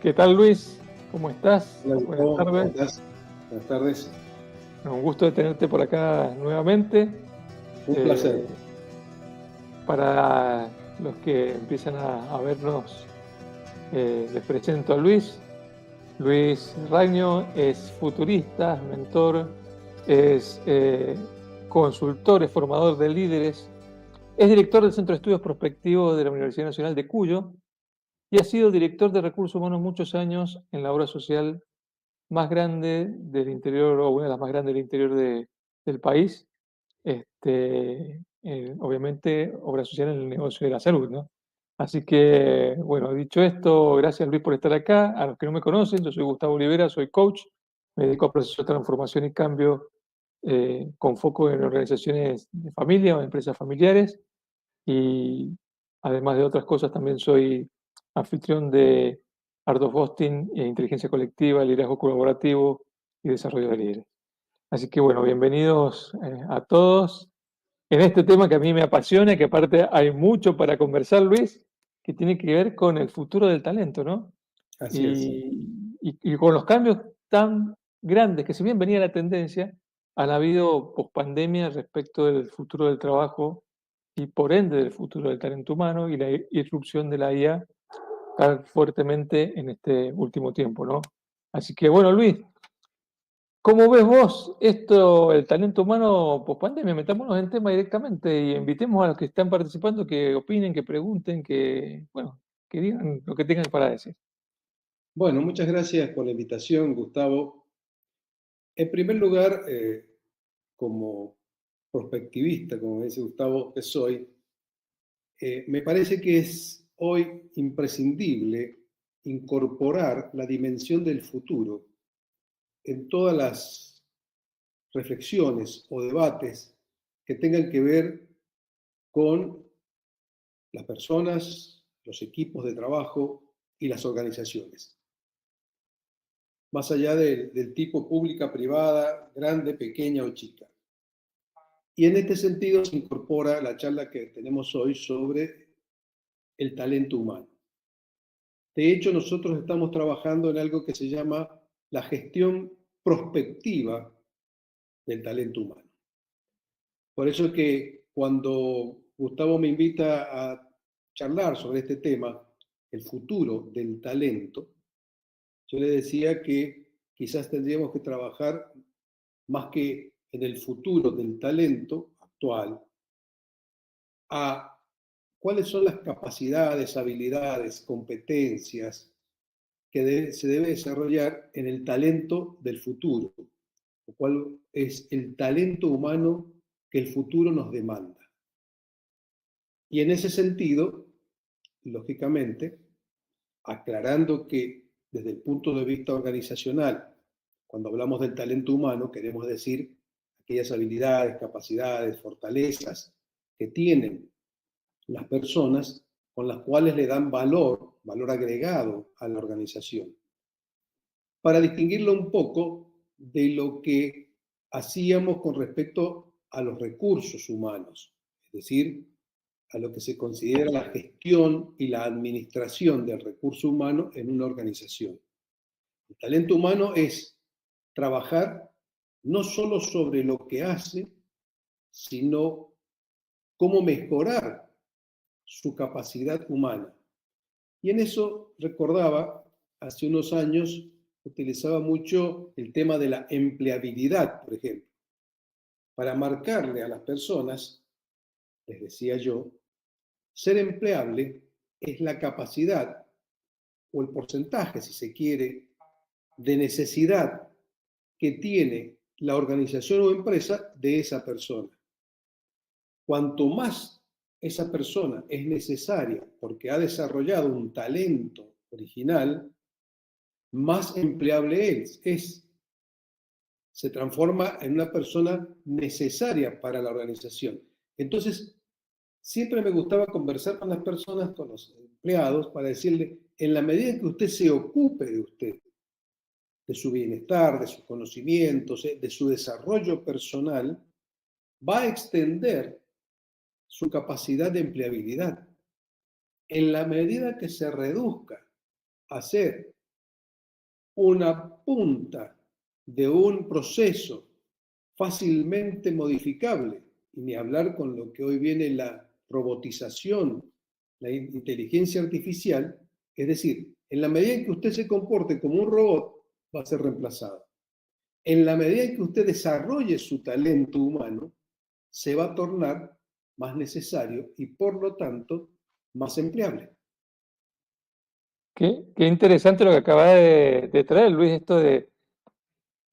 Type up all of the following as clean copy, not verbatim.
¿Qué tal, Luis? ¿Cómo estás? Hola, Buenas Gustavo, ¿cómo tardes. estás? Buenas tardes. Un gusto de tenerte por acá nuevamente. Un placer. Eh, para los que empiezan a vernos, les presento a Luis. Luis Ragno es futurista, es mentor, es consultor, es formador de líderes, es director del Centro de Estudios Prospectivos de la Universidad Nacional de Cuyo y ha sido director de recursos humanos muchos años en la obra social más grande del interior, o una de las más grandes del interior del país, obviamente, obra social en el negocio de la salud, ¿no? Así que, bueno, dicho esto, gracias Luis por estar acá. A los que no me conocen, yo soy Gustavo Olivera, soy coach, me dedico a procesos de transformación y cambio con foco en organizaciones de familia o empresas familiares y además de otras cosas también soy anfitrión de Art of Hosting, inteligencia colectiva, liderazgo colaborativo y desarrollo de líderes. Así que bueno, bienvenidos a todos en este tema que a mí me apasiona, que aparte hay mucho para conversar, Luis, que tiene que ver con el futuro del talento, ¿no? Así es. Y con los cambios tan grandes que si bien venía la tendencia, han habido pospandemia respecto del futuro del trabajo y por ende del futuro del talento humano y la irrupción de la IA tan fuertemente en este último tiempo, ¿no? Así que bueno, Luis, ¿cómo ves vos esto, el talento humano pospandemia? Metámonos en tema directamente y invitemos a los que están participando que opinen, que pregunten, que, bueno, que digan lo que tengan para decir. Bueno, muchas gracias por la invitación, Gustavo. En primer lugar, como prospectivista, como dice Gustavo, que soy, me parece que es hoy imprescindible incorporar la dimensión del futuro en todas las reflexiones o debates que tengan que ver con las personas, los equipos de trabajo y las organizaciones. Más allá del tipo pública, privada, grande, pequeña o chica. Y en este sentido se incorpora la charla que tenemos hoy sobre el talento humano. De hecho, nosotros estamos trabajando en algo que se llama la gestión prospectiva del talento humano. Por eso es que cuando Gustavo me invita a charlar sobre este tema, el futuro del talento, yo le decía que quizás tendríamos que trabajar más que en el futuro del talento actual, a cuáles son las capacidades, habilidades, competencias que se debe desarrollar en el talento del futuro, o cuál es el talento humano que el futuro nos demanda. Y en ese sentido, lógicamente, aclarando que desde el punto de vista organizacional, cuando hablamos del talento humano, queremos decir aquellas habilidades, capacidades, fortalezas que tienen las personas con las cuales le dan valor agregado a la organización. Para distinguirlo un poco de lo que hacíamos con respecto a los recursos humanos, es decir, a lo que se considera la gestión y la administración del recurso humano en una organización. El talento humano es trabajar no solo sobre lo que hace, sino cómo mejorar su capacidad humana. Y en eso recordaba, hace unos años utilizaba mucho el tema de la empleabilidad, por ejemplo, para marcarle a las personas, les decía yo, ser empleable es la capacidad o el porcentaje, si se quiere, de necesidad que tiene la organización o empresa de esa persona. Cuanto más esa persona es necesaria porque ha desarrollado un talento original, más empleable es. Se transforma en una persona necesaria para la organización. Entonces, siempre me gustaba conversar con las personas, con los empleados, para decirle, en la medida en que usted se ocupe de usted, de su bienestar, de sus conocimientos, de su desarrollo personal, va a extender su capacidad de empleabilidad. En la medida que se reduzca a ser una punta de un proceso fácilmente modificable, y ni hablar con lo que hoy viene la robotización, la inteligencia artificial, es decir, en la medida en que usted se comporte como un robot, va a ser reemplazado. En la medida en que usted desarrolle su talento humano, se va a tornar más necesario y por lo tanto más empleable. Qué interesante lo que acaba de traer, Luis, esto de,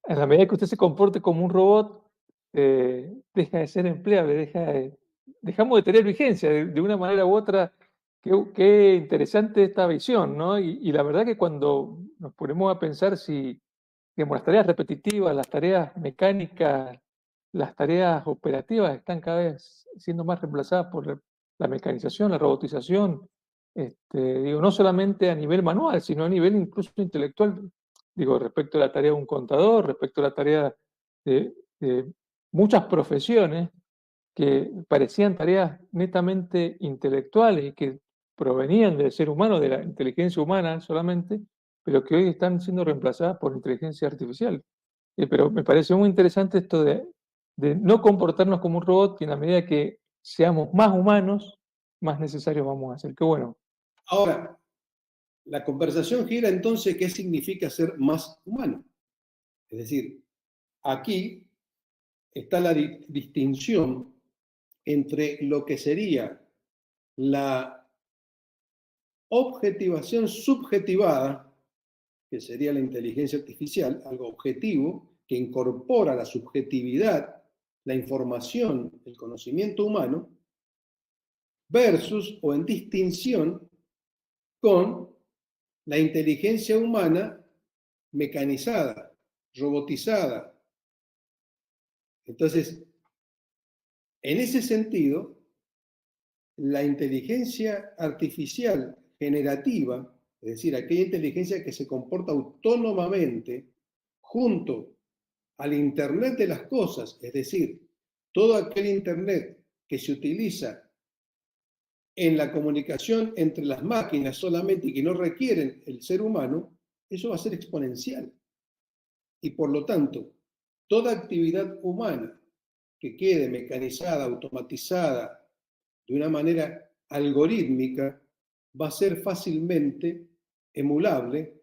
en la medida que usted se comporte como un robot, deja de ser empleable, dejamos de tener vigencia de una manera u otra. Qué interesante esta visión, ¿no? Y la verdad que cuando nos ponemos a pensar si, digamos, las tareas repetitivas, las tareas mecánicas, las tareas operativas están cada vez siendo más reemplazadas por la mecanización, la robotización, digo, no solamente a nivel manual, sino a nivel incluso intelectual, digo, respecto a la tarea de un contador, respecto a la tarea de muchas profesiones que parecían tareas netamente intelectuales y que provenían del ser humano, de la inteligencia humana solamente, pero que hoy están siendo reemplazadas por inteligencia artificial. Pero me parece muy interesante esto de no comportarnos como un robot, y en la medida que seamos más humanos, más necesarios vamos a ser. Qué bueno. Ahora, la conversación gira entonces qué significa ser más humano. Es decir, aquí está la distinción entre lo que sería la objetivación subjetivada, que sería la inteligencia artificial, algo objetivo, que incorpora la subjetividad, la información, el conocimiento humano, versus o en distinción con la inteligencia humana mecanizada, robotizada. Entonces, en ese sentido, la inteligencia artificial generativa, es decir, aquella inteligencia que se comporta autónomamente junto al Internet de las cosas, es decir, todo aquel Internet que se utiliza en la comunicación entre las máquinas solamente y que no requieren el ser humano, eso va a ser exponencial. Y por lo tanto, toda actividad humana que quede mecanizada, automatizada, de una manera algorítmica, va a ser fácilmente emulable,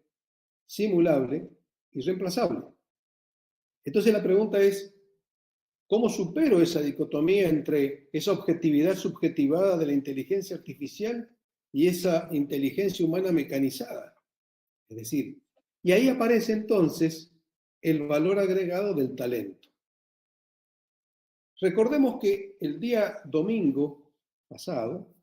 simulable y reemplazable. Entonces la pregunta es, ¿cómo supero esa dicotomía entre esa objetividad subjetivada de la inteligencia artificial y esa inteligencia humana mecanizada? Es decir, y ahí aparece entonces el valor agregado del talento. Recordemos que el día domingo pasado,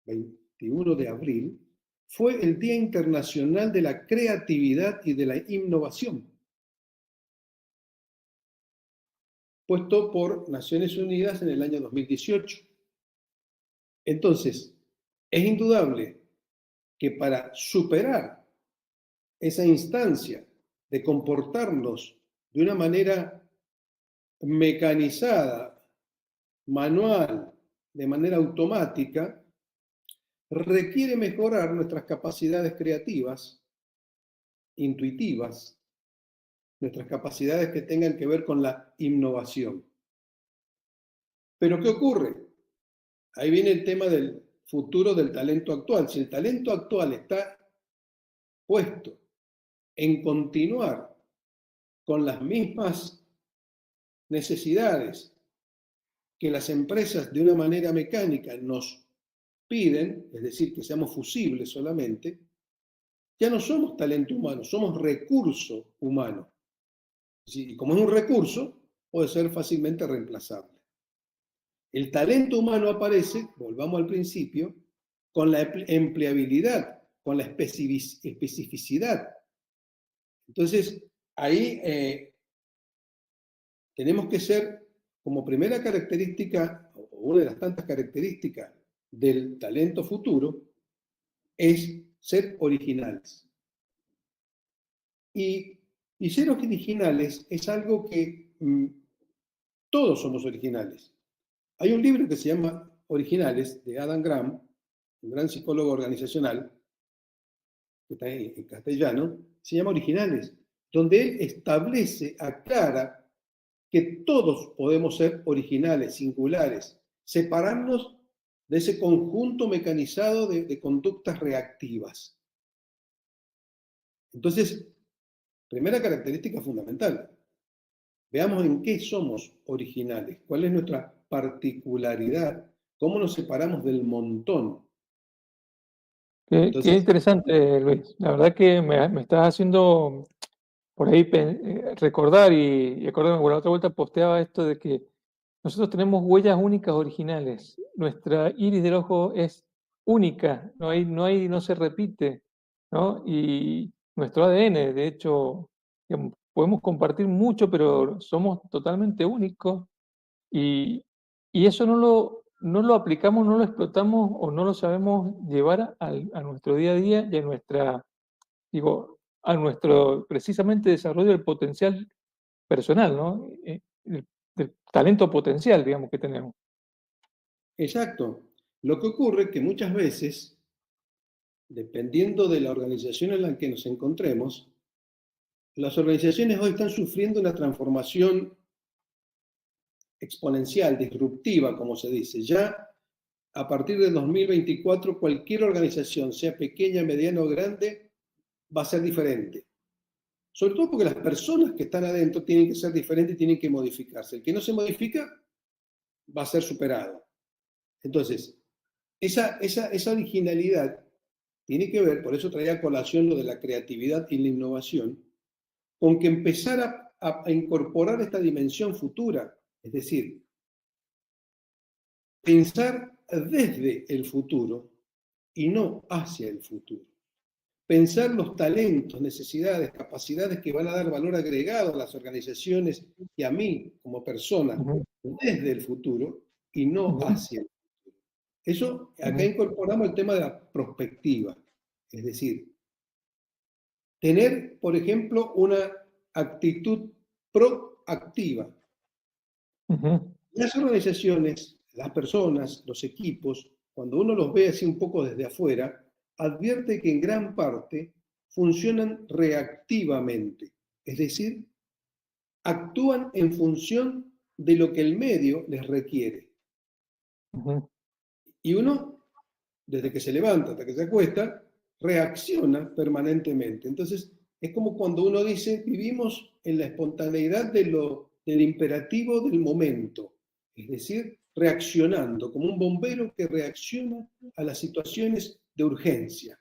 21 de abril, fue el Día Internacional de la Creatividad y de la Innovación, puesto por Naciones Unidas en el año 2018. Entonces, es indudable que para superar esa instancia de comportarnos de una manera mecanizada, manual, de manera automática, requiere mejorar nuestras capacidades creativas, intuitivas, nuestras capacidades que tengan que ver con la innovación. Pero ¿qué ocurre? Ahí viene el tema del futuro del talento actual. Si el talento actual está puesto en continuar con las mismas necesidades que las empresas de una manera mecánica nos piden, es decir, que seamos fusibles solamente, ya no somos talento humano, somos recurso humano. Y como es un recurso, puede ser fácilmente reemplazable. El talento humano aparece, volvamos al principio, con la empleabilidad, con la especificidad. Entonces, ahí tenemos que ser, como primera característica, o una de las tantas características del talento futuro, es ser originales. Y ser originales es algo que todos somos originales. Hay un libro que se llama Originales, de Adam Grant, un gran psicólogo organizacional, que está en castellano, se llama Originales. donde él establece, aclara que todos podemos ser originales, singulares, separarnos de ese conjunto mecanizado de conductas reactivas. Entonces, primera característica fundamental, veamos en qué somos originales, cuál es nuestra particularidad, cómo nos separamos del montón. Qué Entonces, interesante, Luis. La verdad que me estás haciendo por ahí recordar y acordarme, bueno, la otra vuelta posteaba esto de que nosotros tenemos huellas únicas originales. Nuestra iris del ojo es única, no se repite, ¿no? Y nuestro ADN, de hecho, digamos, podemos compartir mucho, pero somos totalmente únicos y, y eso no lo aplicamos, no lo explotamos o no lo sabemos llevar a nuestro día a día y a digo, a nuestro precisamente desarrollo del potencial personal, ¿no? Del talento potencial, digamos, que tenemos. exacto. Lo que ocurre es que muchas veces, dependiendo de la organización en la que nos encontremos, las organizaciones hoy están sufriendo una transformación exponencial, disruptiva, como se dice. Ya a partir del 2024, cualquier organización, sea pequeña, mediana o grande, va a ser diferente. Sobre todo porque las personas que están adentro tienen que ser diferentes y tienen que modificarse. El que no se modifica va a ser superado. Entonces, esa originalidad tiene que ver, por eso traía a colación lo de la creatividad y la innovación, con que empezar a incorporar esta dimensión futura, es decir, pensar desde el futuro y no hacia el futuro. Pensar los talentos, necesidades, capacidades que van a dar valor agregado a las organizaciones y a mí como persona Ujú, desde el futuro y no ujú, hacia el futuro. Eso, acá ujú, incorporamos el tema de la prospectiva, es decir, tener, por ejemplo, una actitud proactiva. ujú, Las organizaciones, las personas, los equipos, cuando uno los ve así un poco desde afuera, advierte que en gran parte funcionan reactivamente, es decir, actúan en función de lo que el medio les requiere. ujú, Y uno, desde que se levanta hasta que se acuesta, reacciona permanentemente. Entonces, es como cuando uno dice, vivimos en la espontaneidad del imperativo del momento, es decir, reaccionando, como un bombero que reacciona a las situaciones de urgencia.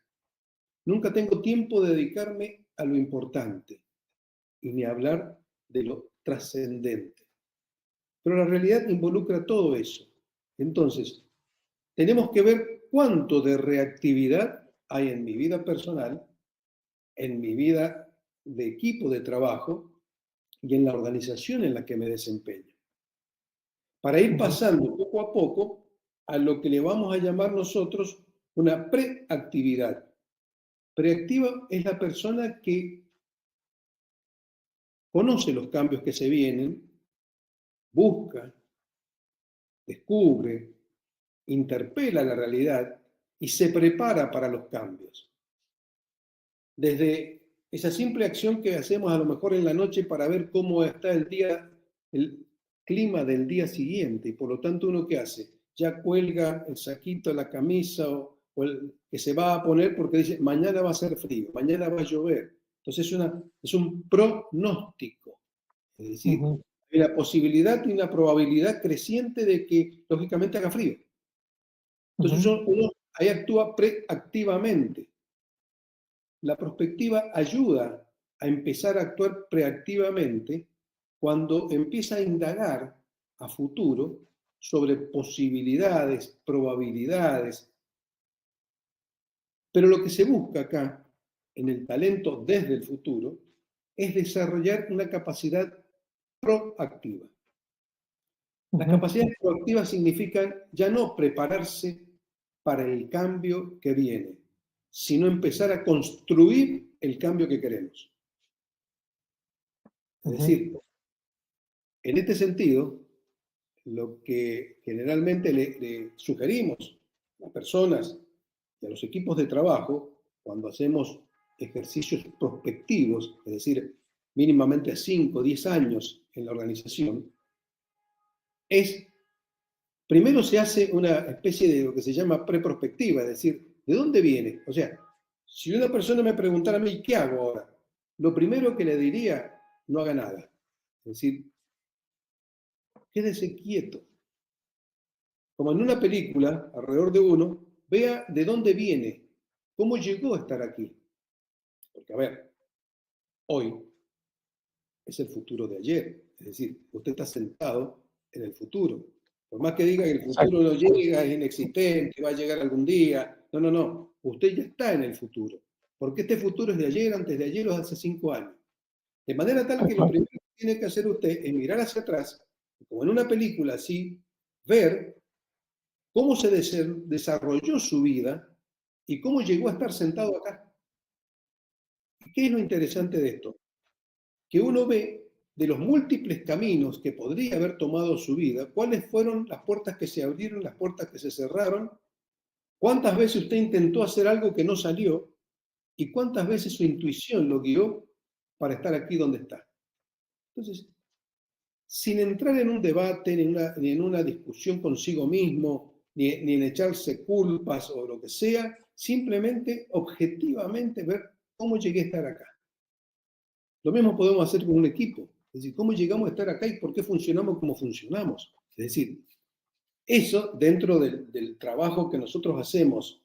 Nunca tengo tiempo de dedicarme a lo importante y ni hablar de lo trascendente. Pero la realidad involucra todo eso. Entonces, tenemos que ver cuánto de reactividad hay en mi vida personal, en mi vida de equipo de trabajo y en la organización en la que me desempeño. Para ir ujú, pasando poco a poco a lo que le vamos a llamar nosotros una preactividad. Preactiva es la persona que conoce los cambios que se vienen, busca, descubre, interpela la realidad y se prepara para los cambios. Desde esa simple acción que hacemos a lo mejor en la noche para ver cómo está el día, el clima del día siguiente, y por lo tanto uno qué hace, ya cuelga el saquito, la camisa o el que se va a poner porque dice, mañana va a ser frío, mañana va a llover. Entonces es un pronóstico, es decir, ujú, hay una posibilidad y una probabilidad creciente de que lógicamente haga frío. Entonces ujú, uno ahí actúa preactivamente. La prospectiva ayuda a empezar a actuar preactivamente cuando empieza a indagar a futuro sobre posibilidades, probabilidades. Pero lo que se busca acá, en el talento desde el futuro, es desarrollar una capacidad proactiva. Las ujú, capacidades proactivas significan ya no prepararse para el cambio que viene, sino empezar a construir el cambio que queremos. Es ujú, decir, en este sentido, lo que generalmente le sugerimos a las personas y a los equipos de trabajo cuando hacemos ejercicios prospectivos, es decir, mínimamente a 5 o 10 años en la organización, es, primero se hace una especie de lo que se llama preprospectiva, es decir, ¿de dónde viene? O sea, si una persona me preguntara a mí, ¿qué hago ahora? Lo primero que le diría, no haga nada. Es decir, quédese quieto. Como en una película, alrededor de uno, vea de dónde viene, cómo llegó a estar aquí. Porque, a ver, hoy es el futuro de ayer. Es decir, usted está sentado en el futuro. Por más que diga que el futuro Exacto. no llega, es inexistente, va a llegar algún día. No, no, no. Usted ya está en el futuro. Porque este futuro es de ayer, antes de ayer o hace 5 años. De manera tal Tal que lo cual. primero que tiene que hacer usted es mirar hacia atrás, como en una película así, ver cómo se desarrolló su vida y cómo llegó a estar sentado acá. ¿Qué es lo interesante de esto? Que uno ve de los múltiples caminos que podría haber tomado su vida, cuáles fueron las puertas que se abrieron, las puertas que se cerraron, cuántas veces usted intentó hacer algo que no salió y cuántas veces su intuición lo guió para estar aquí donde está. Entonces, sin entrar en un debate, ni en una discusión consigo mismo, ni en echarse culpas o lo que sea, simplemente objetivamente ver cómo llegué a estar acá. Lo mismo podemos hacer con un equipo, es decir, cómo llegamos a estar acá y por qué funcionamos como funcionamos. Es decir, eso dentro del trabajo que nosotros hacemos,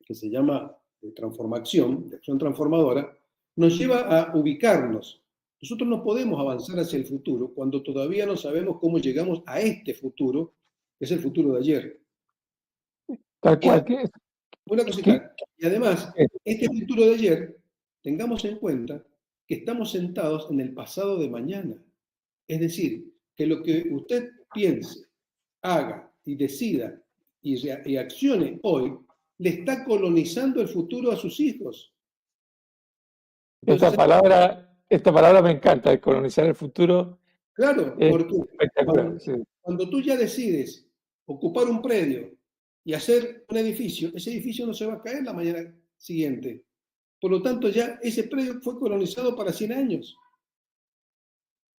que se llama de transformación, de acción transformadora, nos lleva a ubicarnos. Nosotros no podemos avanzar hacia el futuro cuando todavía no sabemos cómo llegamos a este futuro, que es el futuro de ayer. Tal Y cual. una Qué- cosita, y además, qué- este futuro de ayer, tengamos en cuenta que estamos sentados en el pasado de mañana. Es decir, que lo que usted piense, haga y decida y accione hoy, le está colonizando el futuro a sus hijos. Entonces, esta palabra me encanta, de colonizar el futuro, claro, es porque espectacular. cuando, Sí. cuando tú ya decides ocupar un predio y hacer un edificio, ese edificio no se va a caer la mañana siguiente. Por lo tanto, ya ese predio fue colonizado para 100 años.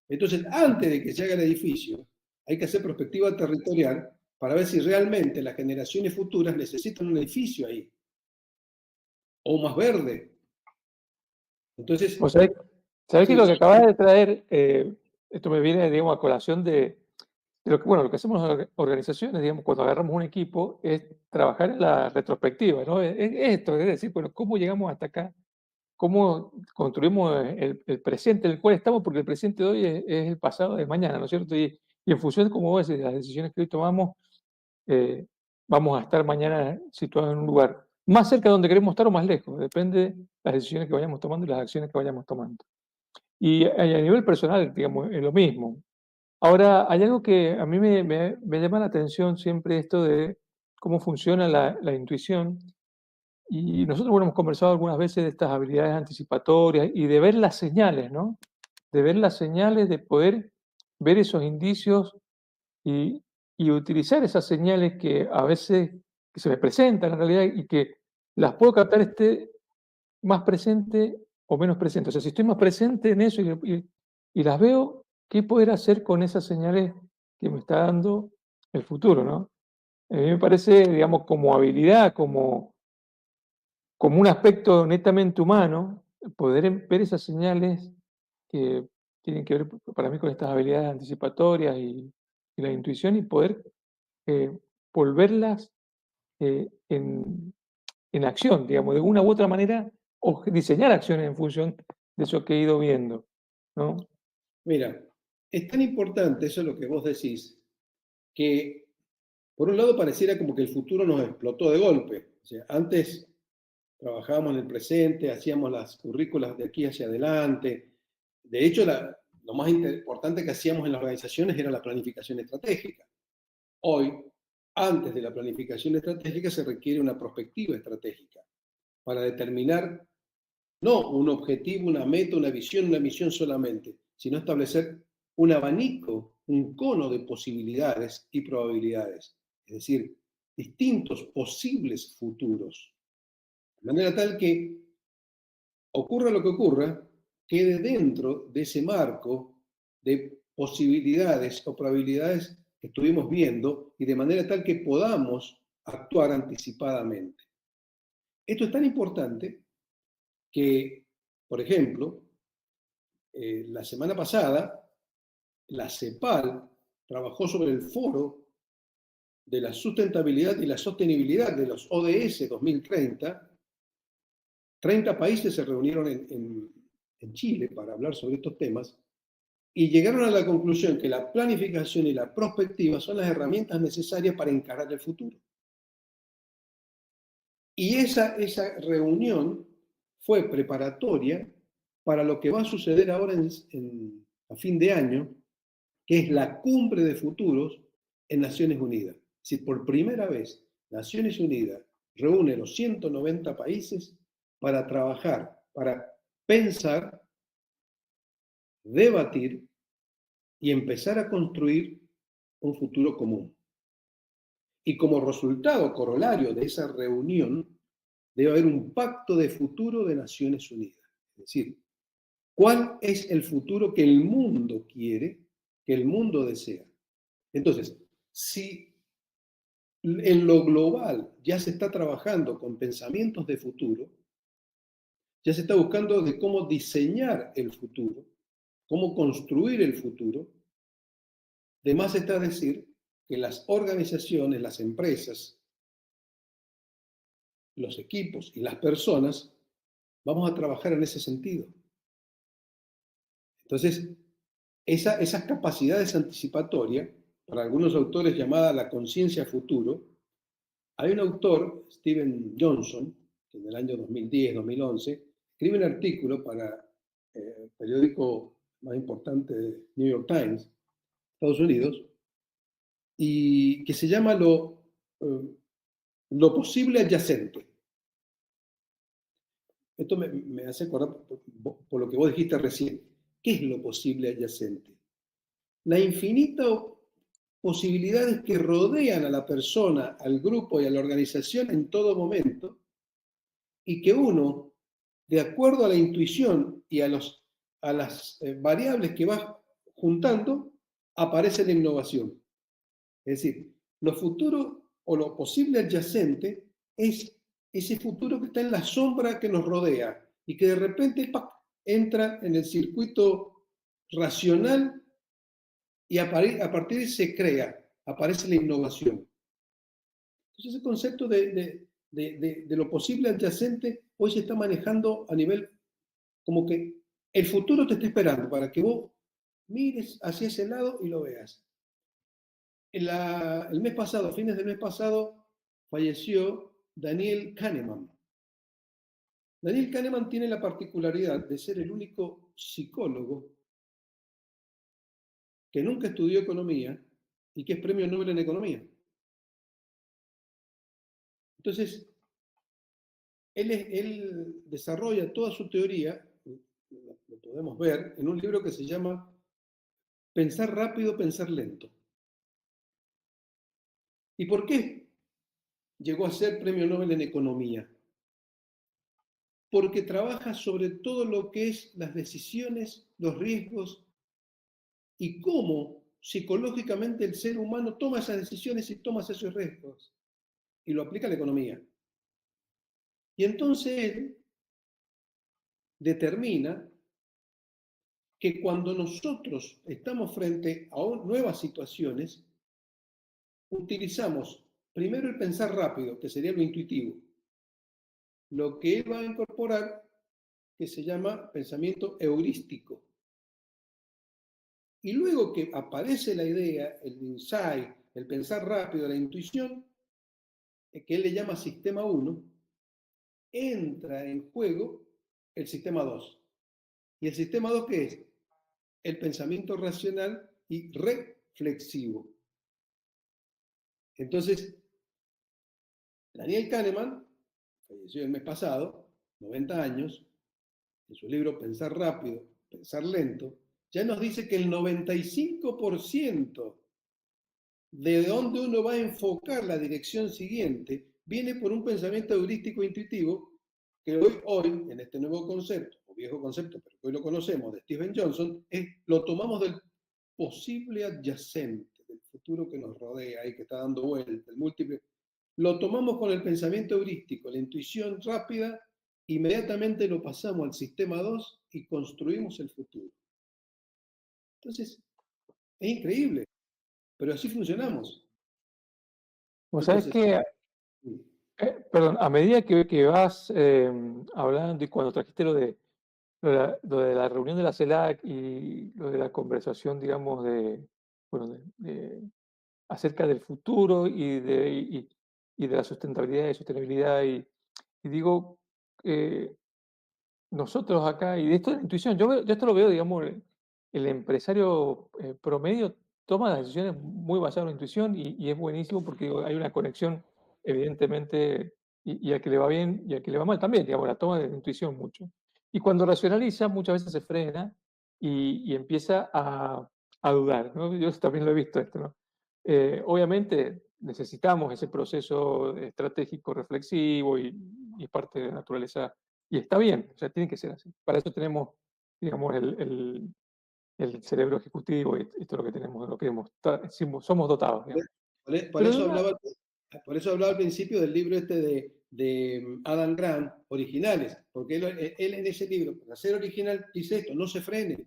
Entonces, antes de que se haga el edificio, hay que hacer perspectiva territorial para ver si realmente las generaciones futuras necesitan un edificio ahí, o más verde. Entonces, ¿Vos sabés que sí, lo que acabas de traer, esto me viene, digamos, a colación de lo que, bueno, lo que hacemos en las organizaciones, digamos, cuando agarramos un equipo, es trabajar en la retrospectiva, ¿no? Es esto, es decir, bueno, ¿cómo llegamos hasta acá? ¿Cómo construimos el presente en el cual estamos? Porque el presente de hoy es el pasado de mañana, ¿no es cierto? Y en función, como vos decís, de las decisiones que hoy tomamos, eh, vamos a estar mañana situados en un lugar más cerca de donde queremos estar o más lejos, depende de las decisiones que vayamos tomando y las acciones que vayamos tomando. Y a nivel personal, digamos, es lo mismo. Ahora, hay algo que a mí me llama la atención siempre esto de cómo funciona la intuición. Y nosotros, bueno, hemos conversado algunas veces de estas habilidades anticipatorias y de ver las señales, ¿no? De ver las señales, de poder ver esos indicios y, y utilizar esas señales que a veces que se me presentan en realidad y que las puedo captar esté más presente o menos presente. O sea, si estoy más presente en eso y las veo, ¿qué poder hacer con esas señales que me está dando el futuro, ¿no? A mí me parece, digamos, como habilidad, como un aspecto netamente humano, poder ver esas señales que tienen que ver para mí con estas habilidades anticipatorias y la intuición y poder eh, volverlas en acción, digamos, de una u otra manera, o diseñar acciones en función de eso que he ido viendo, ¿no? mira, es tan importante eso lo que vos decís, que por un lado pareciera como que el futuro nos explotó de golpe. O sea, antes trabajábamos en el presente, hacíamos las currículas de aquí hacia adelante. De hecho, lo más importante que hacíamos en las organizaciones era la planificación estratégica. Hoy, antes de la planificación estratégica, se requiere una prospectiva estratégica para determinar no un objetivo, una meta, una visión, una misión solamente, sino establecer un abanico, un cono de posibilidades y probabilidades, es decir, distintos posibles futuros. De manera tal que ocurra lo que ocurra, quede dentro de ese marco de posibilidades o probabilidades que estuvimos viendo y de manera tal que podamos actuar anticipadamente. Esto es tan importante que, por ejemplo, la semana pasada, la CEPAL trabajó sobre el foro de la sustentabilidad y la sostenibilidad de los ODS 2030. 30 países se reunieron en Chile para hablar sobre estos temas y llegaron a la conclusión que la planificación y la prospectiva son las herramientas necesarias para encarar el futuro. Y esa reunión fue preparatoria para lo que va a suceder ahora a fin de año, que es la cumbre de futuros en Naciones Unidas. Si por primera vez Naciones Unidas reúne los 190 países para trabajar, para pensar, debatir y empezar a construir un futuro común. Y como resultado corolario de esa reunión, debe haber un pacto de futuro de Naciones Unidas. Es decir, ¿cuál es el futuro que el mundo quiere, que el mundo desea? Entonces, si en lo global ya se está trabajando con pensamientos de futuro, ya se está buscando de cómo diseñar el futuro, cómo construir el futuro, de más está decir que las organizaciones, las empresas, los equipos y las personas vamos a trabajar en ese sentido. Entonces, esas capacidades anticipatorias, para algunos autores llamada la conciencia futuro, hay un autor, Steven Johnson, que en el año 2010-2011 escribe un artículo para el periódico más importante de New York Times, Estados Unidos, y que se llama lo posible adyacente. Esto me hace acordar por lo que vos dijiste recién. ¿Qué es lo posible adyacente? La infinita posibilidades que rodean a la persona, al grupo y a la organización en todo momento, y que uno, de acuerdo a la intuición y a las variables que va juntando, aparece la innovación. Es decir, lo futuro o lo posible adyacente es ese futuro que está en la sombra que nos rodea y que de repente ¡pac!, entra en el circuito racional y a partir de ahí se crea, aparece la innovación. Entonces ese concepto de lo posible adyacente hoy se está manejando a nivel como que el futuro te está esperando para que vos mires hacia ese lado y lo veas. El mes pasado, a fines del mes pasado, falleció Daniel Kahneman. Daniel Kahneman tiene la particularidad de ser el único psicólogo que nunca estudió economía y que es premio Nobel en economía. Entonces, él desarrolla toda su teoría, lo podemos ver, en un libro que se llama Pensar rápido, pensar lento. ¿Y por qué llegó a ser premio Nobel en economía? Porque trabaja sobre todo lo que es las decisiones, los riesgos y cómo psicológicamente el ser humano toma esas decisiones y toma esos riesgos y lo aplica a la economía. Y entonces él determina que cuando nosotros estamos frente a nuevas situaciones, utilizamos primero el pensar rápido, que sería lo intuitivo, lo que él va a incorporar, que se llama pensamiento heurístico. Y luego que aparece la idea, el insight, el pensar rápido, la intuición, que él le llama sistema 1, entra en juego el sistema 2. ¿Y el sistema 2 qué es? El pensamiento racional y reflexivo. Entonces, Daniel Kahneman falleció el mes pasado, 90 años, en su libro Pensar rápido, pensar lento, ya nos dice que el 95% de dónde uno va a enfocar la dirección siguiente viene por un pensamiento heurístico intuitivo que hoy, en este nuevo concepto, viejo concepto, pero que hoy lo conocemos, de Steven Johnson, lo tomamos del posible adyacente, del futuro que nos rodea y que está dando vuelta, el múltiple. Lo tomamos con el pensamiento heurístico, la intuición rápida, inmediatamente lo pasamos al sistema 2 y construimos el futuro. Entonces, es increíble, pero así funcionamos. Vos sabés Entonces, que, perdón, a medida que vas hablando y cuando trajiste lo de la reunión de la CELAC y lo de la conversación, digamos, bueno, acerca del futuro y de la sustentabilidad y sostenibilidad, y digo, eh, nosotros acá, y de esto de la intuición, yo esto lo veo, digamos, el empresario promedio toma las decisiones muy basado en la intuición y es buenísimo porque digo, hay una conexión, evidentemente, y al que le va bien y al que le va mal también, digamos, la toma de la intuición mucho. Y cuando racionaliza, muchas veces se frena y empieza a dudar, ¿no? Yo también lo he visto esto, ¿no? Obviamente necesitamos ese proceso estratégico reflexivo y es parte de la naturaleza y está bien, o sea, tiene que ser así. Para eso tenemos, digamos, el cerebro ejecutivo y todo lo que tenemos, lo que somos dotados, digamos. por, e- por Pero eso de una, hablaba, por eso hablaba al principio del libro este de Adam Grant, Originales, porque él en ese libro, para ser original, dice esto, no se frene.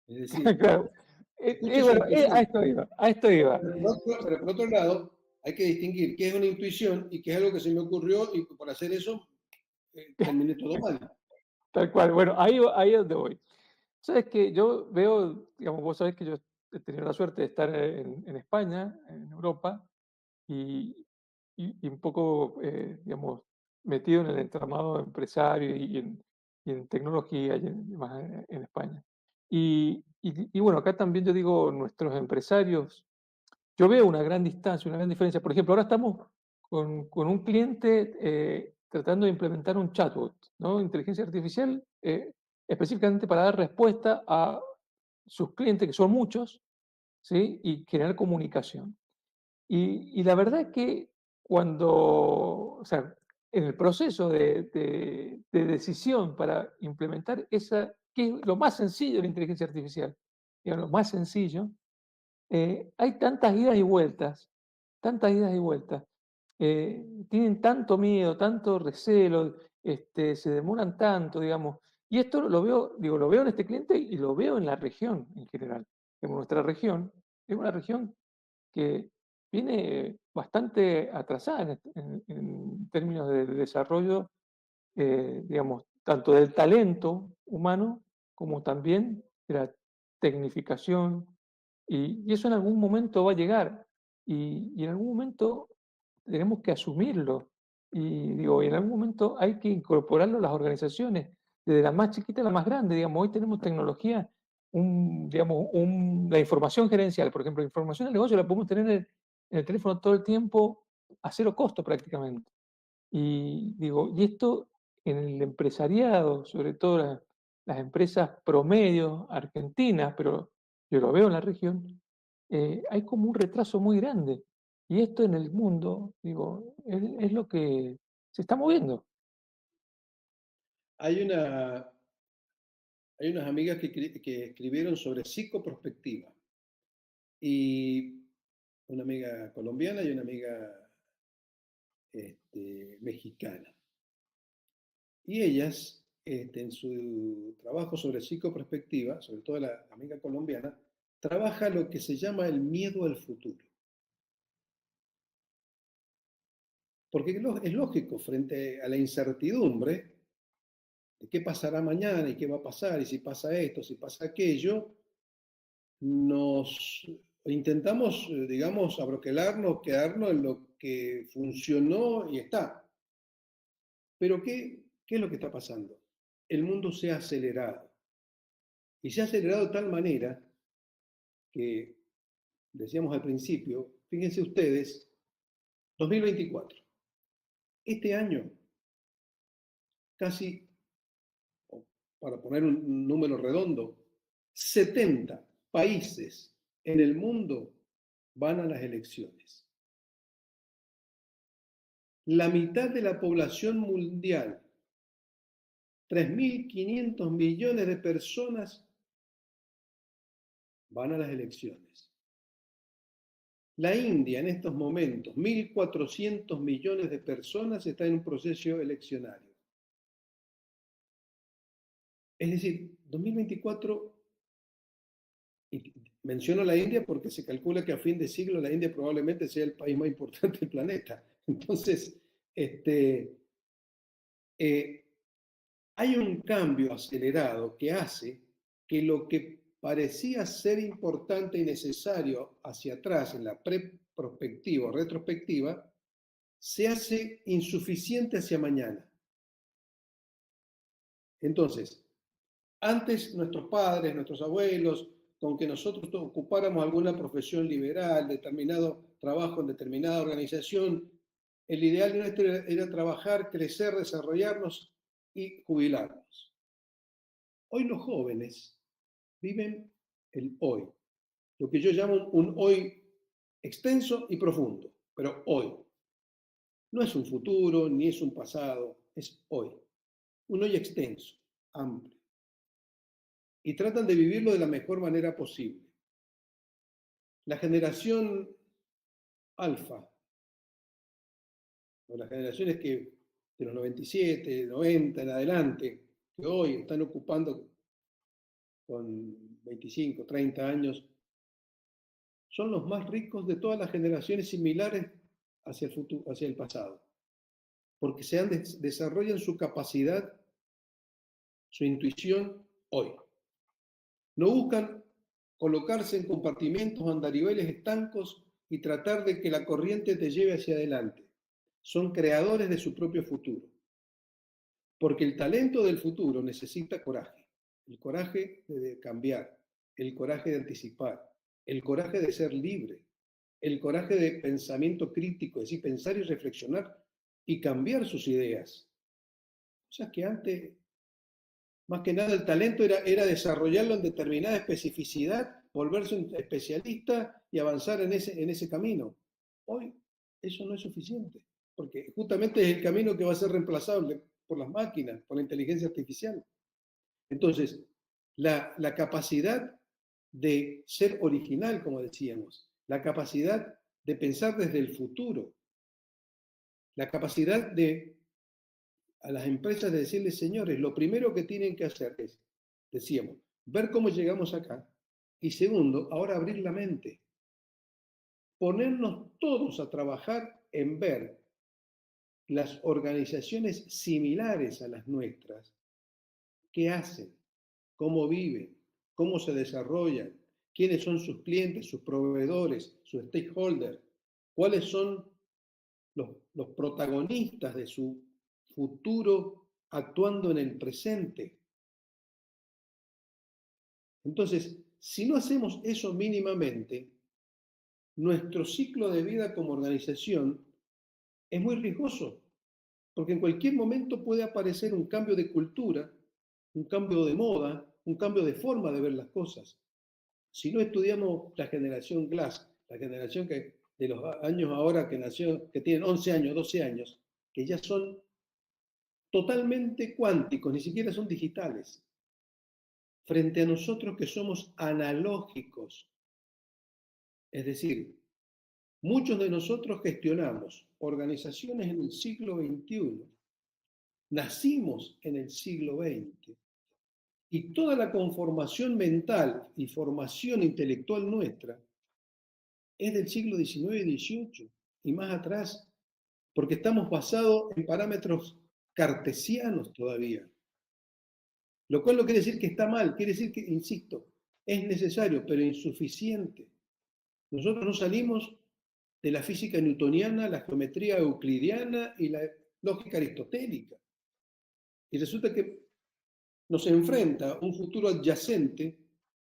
Es decir, claro, escuche su bueno, intuición. a esto iba. Pero por otro lado, hay que distinguir qué es una intuición y qué es algo que se me ocurrió y por hacer eso terminé todo mal. Tal cual, bueno, ahí es donde voy. Sabes que yo veo, digamos, vos sabés que yo he tenido la suerte de estar en España, en Europa, y, y un poco, digamos, metido en el entramado empresario y en tecnología y más en España. Y bueno, acá también yo digo, nuestros empresarios, yo veo una gran distancia, una gran diferencia. Por ejemplo, ahora estamos con un cliente tratando de implementar un chatbot, ¿no? Inteligencia artificial, específicamente para dar respuesta a sus clientes, que son muchos, ¿sí? Y generar comunicación. Y la verdad es que cuando, o sea, en el proceso de decisión para implementar esa, que es lo más sencillo de la inteligencia artificial, digamos, lo más sencillo, hay tantas idas y vueltas, tienen tanto miedo, tanto recelo, se demoran tanto, digamos. Y esto lo veo, digo, lo veo en este cliente y lo veo en la región en general. En nuestra región es una región que viene bastante atrasada en términos de desarrollo, digamos, tanto del talento humano como también de la tecnificación, y eso en algún momento va a llegar, y en algún momento tenemos que asumirlo, y digo, y en algún momento hay que incorporarlo a las organizaciones, desde la más chiquita a la más grande, digamos, hoy tenemos tecnología, digamos, la información gerencial, por ejemplo, la información del negocio la podemos tener en el teléfono todo el tiempo a cero costo prácticamente. Y digo, y esto en el empresariado, sobre todo las empresas promedio argentinas, pero yo lo veo en la región, hay como un retraso muy grande. Y esto en el mundo, digo, es lo que se está moviendo. Hay, una, hay unas amigas que escribieron sobre psicoprospectiva y una amiga colombiana y una amiga mexicana. Y ellas, en su trabajo sobre psicoperspectiva, sobre todo la amiga colombiana, trabaja lo que se llama el miedo al futuro. Porque es lógico, frente a la incertidumbre de qué pasará mañana y qué va a pasar, y si pasa esto, si pasa aquello, nos intentamos, digamos, abroquelarnos, quedarnos en lo que funcionó y está. Pero ¿qué es lo que está pasando? El mundo se ha acelerado. Y se ha acelerado de tal manera que, decíamos al principio, fíjense ustedes, 2024, este año, casi, para poner un número redondo, 70 países en el mundo van a las elecciones. La mitad de la población mundial 3.500 millones de personas van a las elecciones. La India en estos momentos, 1.400 millones de personas están en un proceso eleccionario. Es decir, 2024, y menciono la India porque se calcula que a fin de siglo la India probablemente sea el país más importante del planeta. Entonces, hay un cambio acelerado que hace que lo que parecía ser importante y necesario hacia atrás en la pre-prospectiva o retrospectiva, se hace insuficiente hacia mañana. Entonces, antes nuestros padres, nuestros abuelos, con que nosotros ocupáramos alguna profesión liberal, determinado trabajo en determinada organización, el ideal nuestro era trabajar, crecer, desarrollarnos y jubilarnos. Hoy los jóvenes viven el hoy, lo que yo llamo un hoy extenso y profundo, pero hoy. No es un futuro ni es un pasado, es hoy. Un hoy extenso, amplio. Y tratan de vivirlo de la mejor manera posible. La generación alfa, o las generaciones que de los 97, 90 en adelante, que hoy están ocupando con 25, 30 años, son los más ricos de todas las generaciones similares hacia el futuro, hacia el pasado, porque desarrollan su capacidad, su intuición hoy. No buscan colocarse en compartimentos o andariveles estancos y tratar de que la corriente te lleve hacia adelante. Son creadores de su propio futuro. Porque el talento del futuro necesita coraje. El coraje de cambiar, el coraje de anticipar, el coraje de ser libre, el coraje de pensamiento crítico, es decir, pensar y reflexionar y cambiar sus ideas. O sea que antes, más que nada, el talento era desarrollarlo en determinada especificidad, volverse un especialista y avanzar en ese camino. Hoy eso no es suficiente, porque justamente es el camino que va a ser reemplazable por las máquinas, por la inteligencia artificial. Entonces, la capacidad de ser original, como decíamos, la capacidad de pensar desde el futuro, la capacidad de a las empresas de decirles, señores, lo primero que tienen que hacer es, decíamos, ver cómo llegamos acá. Y segundo, ahora abrir la mente. Ponernos todos a trabajar en ver las organizaciones similares a las nuestras, qué hacen, cómo viven, cómo se desarrollan, quiénes son sus clientes, sus proveedores, sus stakeholders, cuáles son los protagonistas de su futuro actuando en el presente. Entonces, si no hacemos eso mínimamente, nuestro ciclo de vida como organización es muy riesgoso, porque en cualquier momento puede aparecer un cambio de cultura, un cambio de moda, un cambio de forma de ver las cosas. Si no estudiamos la generación Glass, la generación que de los años ahora que nació, que tienen 11 años, 12 años, que ya son totalmente cuánticos, ni siquiera son digitales, frente a nosotros que somos analógicos. Es decir, muchos de nosotros gestionamos organizaciones en el siglo XXI, nacimos en el siglo XX, y toda la conformación mental y formación intelectual nuestra es del siglo XIX y XVIII, y más atrás, porque estamos basados en parámetros cartesianos todavía. Lo cual no quiere decir que está mal, quiere decir que, insisto, es necesario, pero insuficiente. Nosotros no salimos de la física newtoniana, la geometría euclidiana y la lógica aristotélica. Y resulta que nos enfrenta un futuro adyacente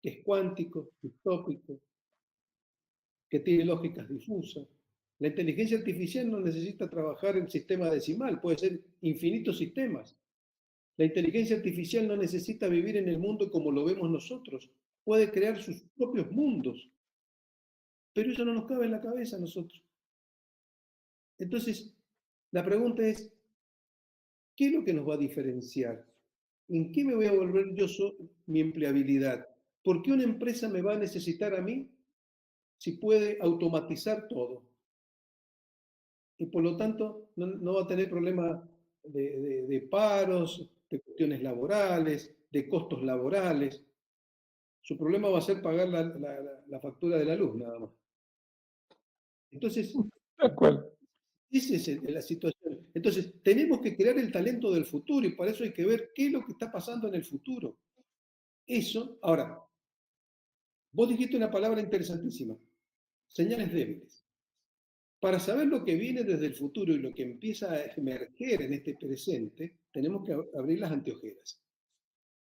que es cuántico, distópico, que tiene lógicas difusas. La inteligencia artificial no necesita trabajar en sistema decimal, puede ser infinitos sistemas. La inteligencia artificial no necesita vivir en el mundo como lo vemos nosotros, puede crear sus propios mundos, pero eso no nos cabe en la cabeza a nosotros. Entonces, la pregunta es, ¿qué es lo que nos va a diferenciar ¿En qué me voy a volver yo mi empleabilidad? ¿Por qué una empresa me va a necesitar a mí si puede automatizar todo? Y por lo tanto no va a tener problemas de paros, de cuestiones laborales, de costos laborales. Su problema va a ser pagar la factura de la luz, nada más. Entonces, Tal cual. esa es la situación. Entonces, tenemos que crear el talento del futuro y para eso hay que ver qué es lo que está pasando en el futuro. Eso, ahora, vos dijiste una palabra interesantísima, señales débiles. Para saber lo que viene desde el futuro y lo que empieza a emerger en este presente, tenemos que abrir las anteojeras.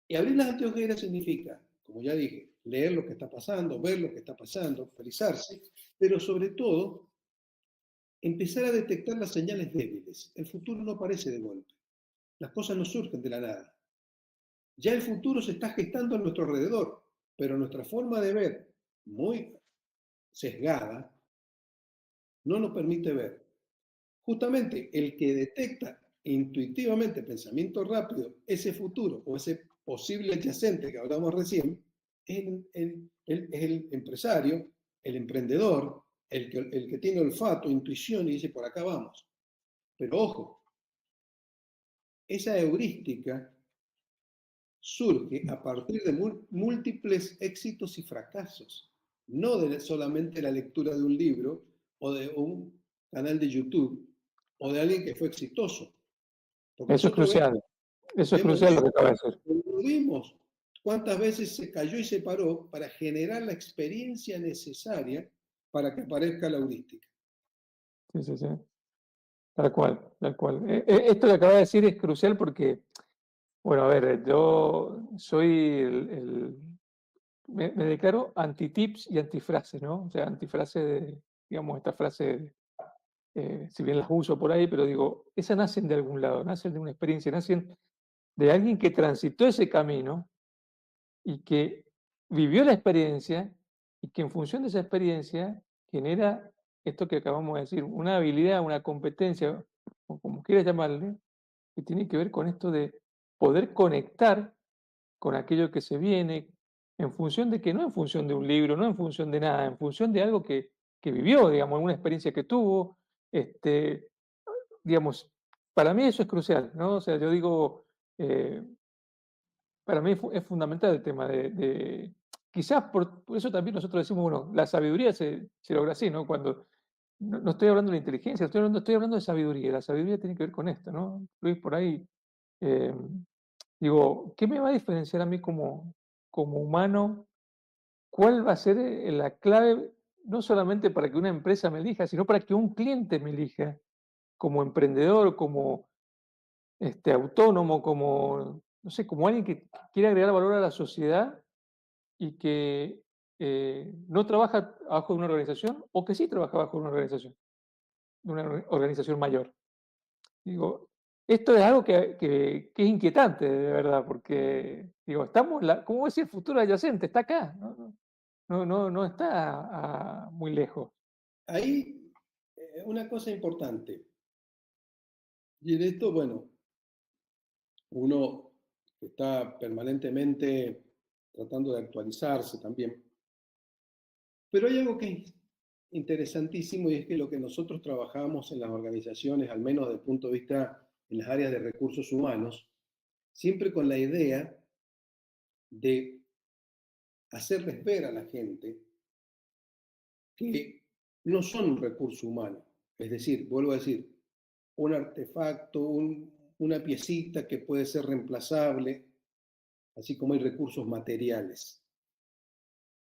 Y abrir las anteojeras significa, como ya dije, leer lo que está pasando, ver lo que está pasando, actualizarse, pero sobre todo empezar a detectar las señales débiles. El futuro no aparece de golpe. Las cosas no surgen de la nada. Ya el futuro se está gestando a nuestro alrededor, pero nuestra forma de ver, muy sesgada, no nos permite ver. Justamente el que detecta intuitivamente, pensamiento rápido, ese futuro o ese posible adyacente que hablamos recién, es el empresario, el emprendedor, el que tiene olfato, intuición y dice, por acá vamos. Pero ojo, esa heurística surge a partir de múltiples éxitos y fracasos, no de solamente la lectura de un libro o de un canal de YouTube o de alguien que fue exitoso. Porque Eso es nosotros crucial. Eso es vemos, crucial lo que acaba de decir. vimos cuántas veces se cayó y se paró para generar la experiencia necesaria para que aparezca la heurística. Sí, sí, sí. Tal cual, tal cual. Esto que acaba de decir es crucial porque, bueno, a ver, yo soy me declaro anti-tips y antifrases, ¿no? O sea, antifrase de, digamos, esta frase, si bien las uso por ahí, pero digo, esas nacen de algún lado, nacen de una experiencia, nacen de alguien que transitó ese camino y que vivió la experiencia y que en función de esa experiencia genera esto que acabamos de decir, una habilidad, una competencia, o como quieras llamarle, que tiene que ver con esto de poder conectar con aquello que se viene, en función de que no en función de un libro, no en función de nada, en función de algo que vivió, digamos, alguna experiencia que tuvo, este, digamos, para mí eso es crucial, ¿no? O sea, yo digo, para mí es fundamental el tema quizás por eso también nosotros decimos, bueno, la sabiduría se logra así, ¿no? Cuando no estoy hablando de la inteligencia, estoy hablando de sabiduría, y la sabiduría tiene que ver con esto, ¿no? Luis, por ahí, eh, digo, ¿qué me va a diferenciar a mí como humano? ¿Cuál va a ser la clave, no solamente para que una empresa me elija, sino para que un cliente me elija como emprendedor, como autónomo, como, no sé, como alguien que quiere agregar valor a la sociedad y que no trabaja abajo de una organización o que sí trabaja bajo una organización, de una organización mayor? Digo, esto es algo que es inquietante, de verdad, porque, digo, ¿cómo es el futuro adyacente? Está acá, no está muy lejos. Ahí, una cosa importante, y en esto, bueno, uno está permanentemente tratando de actualizarse también, pero hay algo que es interesantísimo y es que lo que nosotros trabajamos en las organizaciones, al menos desde el punto de vista en las áreas de recursos humanos, siempre con la idea de hacerles ver a la gente que no son un recurso humano. Es decir, vuelvo a decir, un artefacto, una piecita que puede ser reemplazable, así como hay recursos materiales.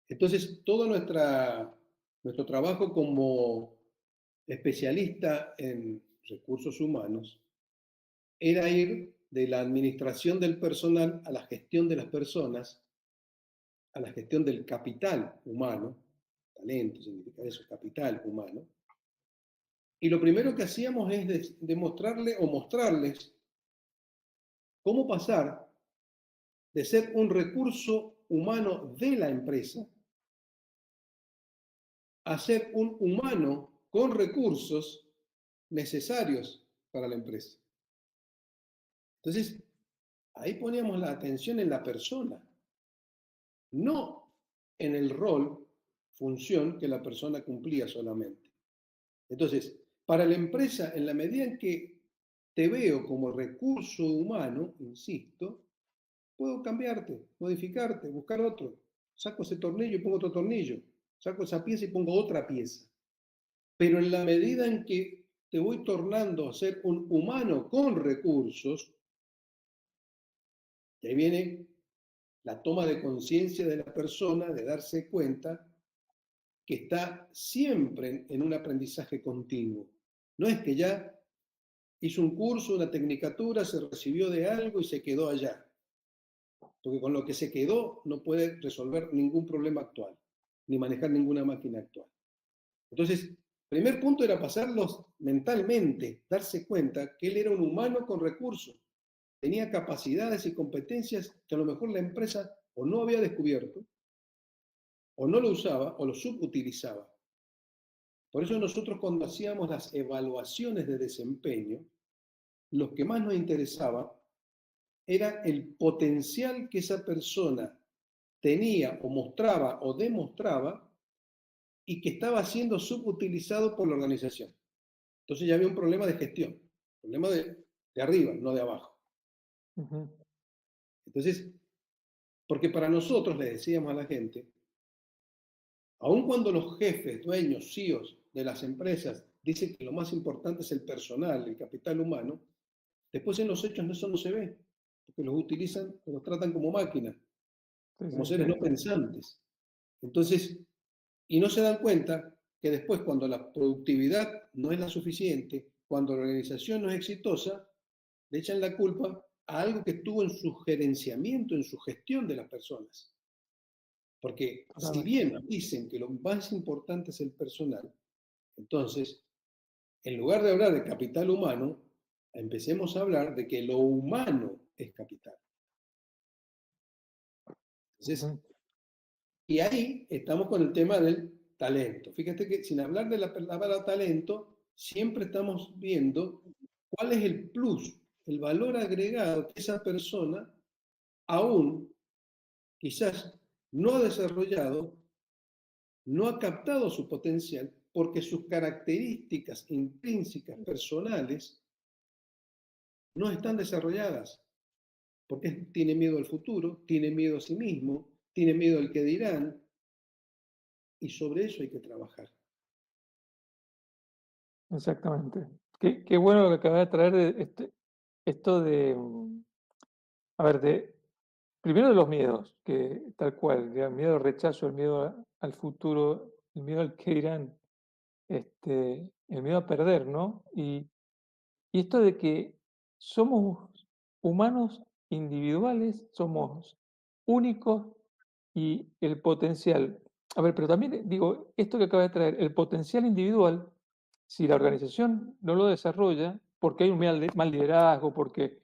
Entonces, todo nuestro trabajo como especialista en recursos humanos era ir de la administración del personal a la gestión de las personas, a la gestión del capital humano, talento significa eso, capital humano. Y lo primero que hacíamos es demostrarle o mostrarles cómo pasar de ser un recurso humano de la empresa a ser un humano con recursos necesarios para la empresa. Entonces, Ahí poníamos la atención en la persona, no en el rol, función que la persona cumplía solamente. Entonces, para la empresa, en la medida en que te veo como recurso humano, insisto, puedo cambiarte, modificarte, buscar otro. Saco ese tornillo y pongo otro tornillo. Saco esa pieza y pongo otra pieza. Pero en la medida en que te voy tornando a ser un humano con recursos, y ahí viene la toma de conciencia de la persona, de darse cuenta que está siempre en un aprendizaje continuo. No es que ya hizo un curso, una tecnicatura, se recibió de algo y se quedó allá. Porque con lo que se quedó no puede resolver ningún problema actual, ni manejar ninguna máquina actual. Entonces, primer punto era pasarlos mentalmente, darse cuenta que él era un humano con recursos, tenía capacidades y competencias que a lo mejor la empresa o no había descubierto, o no lo usaba, o lo subutilizaba. Por eso nosotros cuando hacíamos las evaluaciones de desempeño, lo que más nos interesaba era el potencial que esa persona tenía o mostraba o demostraba y que estaba siendo subutilizado por la organización. Entonces ya había un problema de gestión, problema de arriba, no de abajo. Ujú. Entonces, porque para nosotros le decíamos a la gente, aun cuando los jefes, dueños, CEOs de las empresas dicen que lo más importante es el personal, el capital humano, después en los hechos eso no se ve, porque los utilizan, los tratan como máquinas, Sí, como sí, seres no cierto. pensantes. Entonces, y no se dan cuenta que después cuando la productividad no es la suficiente, cuando la organización no es exitosa, le echan la culpa a algo que estuvo en su gerenciamiento, en su gestión de las personas. Porque si Totalmente. bien dicen que lo más importante es el personal, entonces, en lugar de hablar de capital humano, empecemos a hablar de que lo humano es capital. Entonces, Ujú. y ahí estamos con el tema del talento. Fíjate que sin hablar de la palabra talento, siempre estamos viendo cuál es el plus, el valor agregado que esa persona aún quizás no ha desarrollado, no ha captado su potencial porque sus características intrínsecas personales no están desarrolladas, porque tiene miedo al futuro, tiene miedo a sí mismo, tiene miedo al que dirán, y sobre eso hay que trabajar. Exactamente. Qué bueno lo que acabas de traer de esto de, a ver, primero de los miedos, que tal cual, ya, el miedo al rechazo, el miedo al futuro, el miedo al qué dirán, el miedo a perder, ¿no? Y esto de que somos humanos individuales, somos únicos y el potencial. A ver, pero también digo, esto que acaba de traer, el potencial individual, si la organización no lo desarrolla, porque hay un mal liderazgo, porque,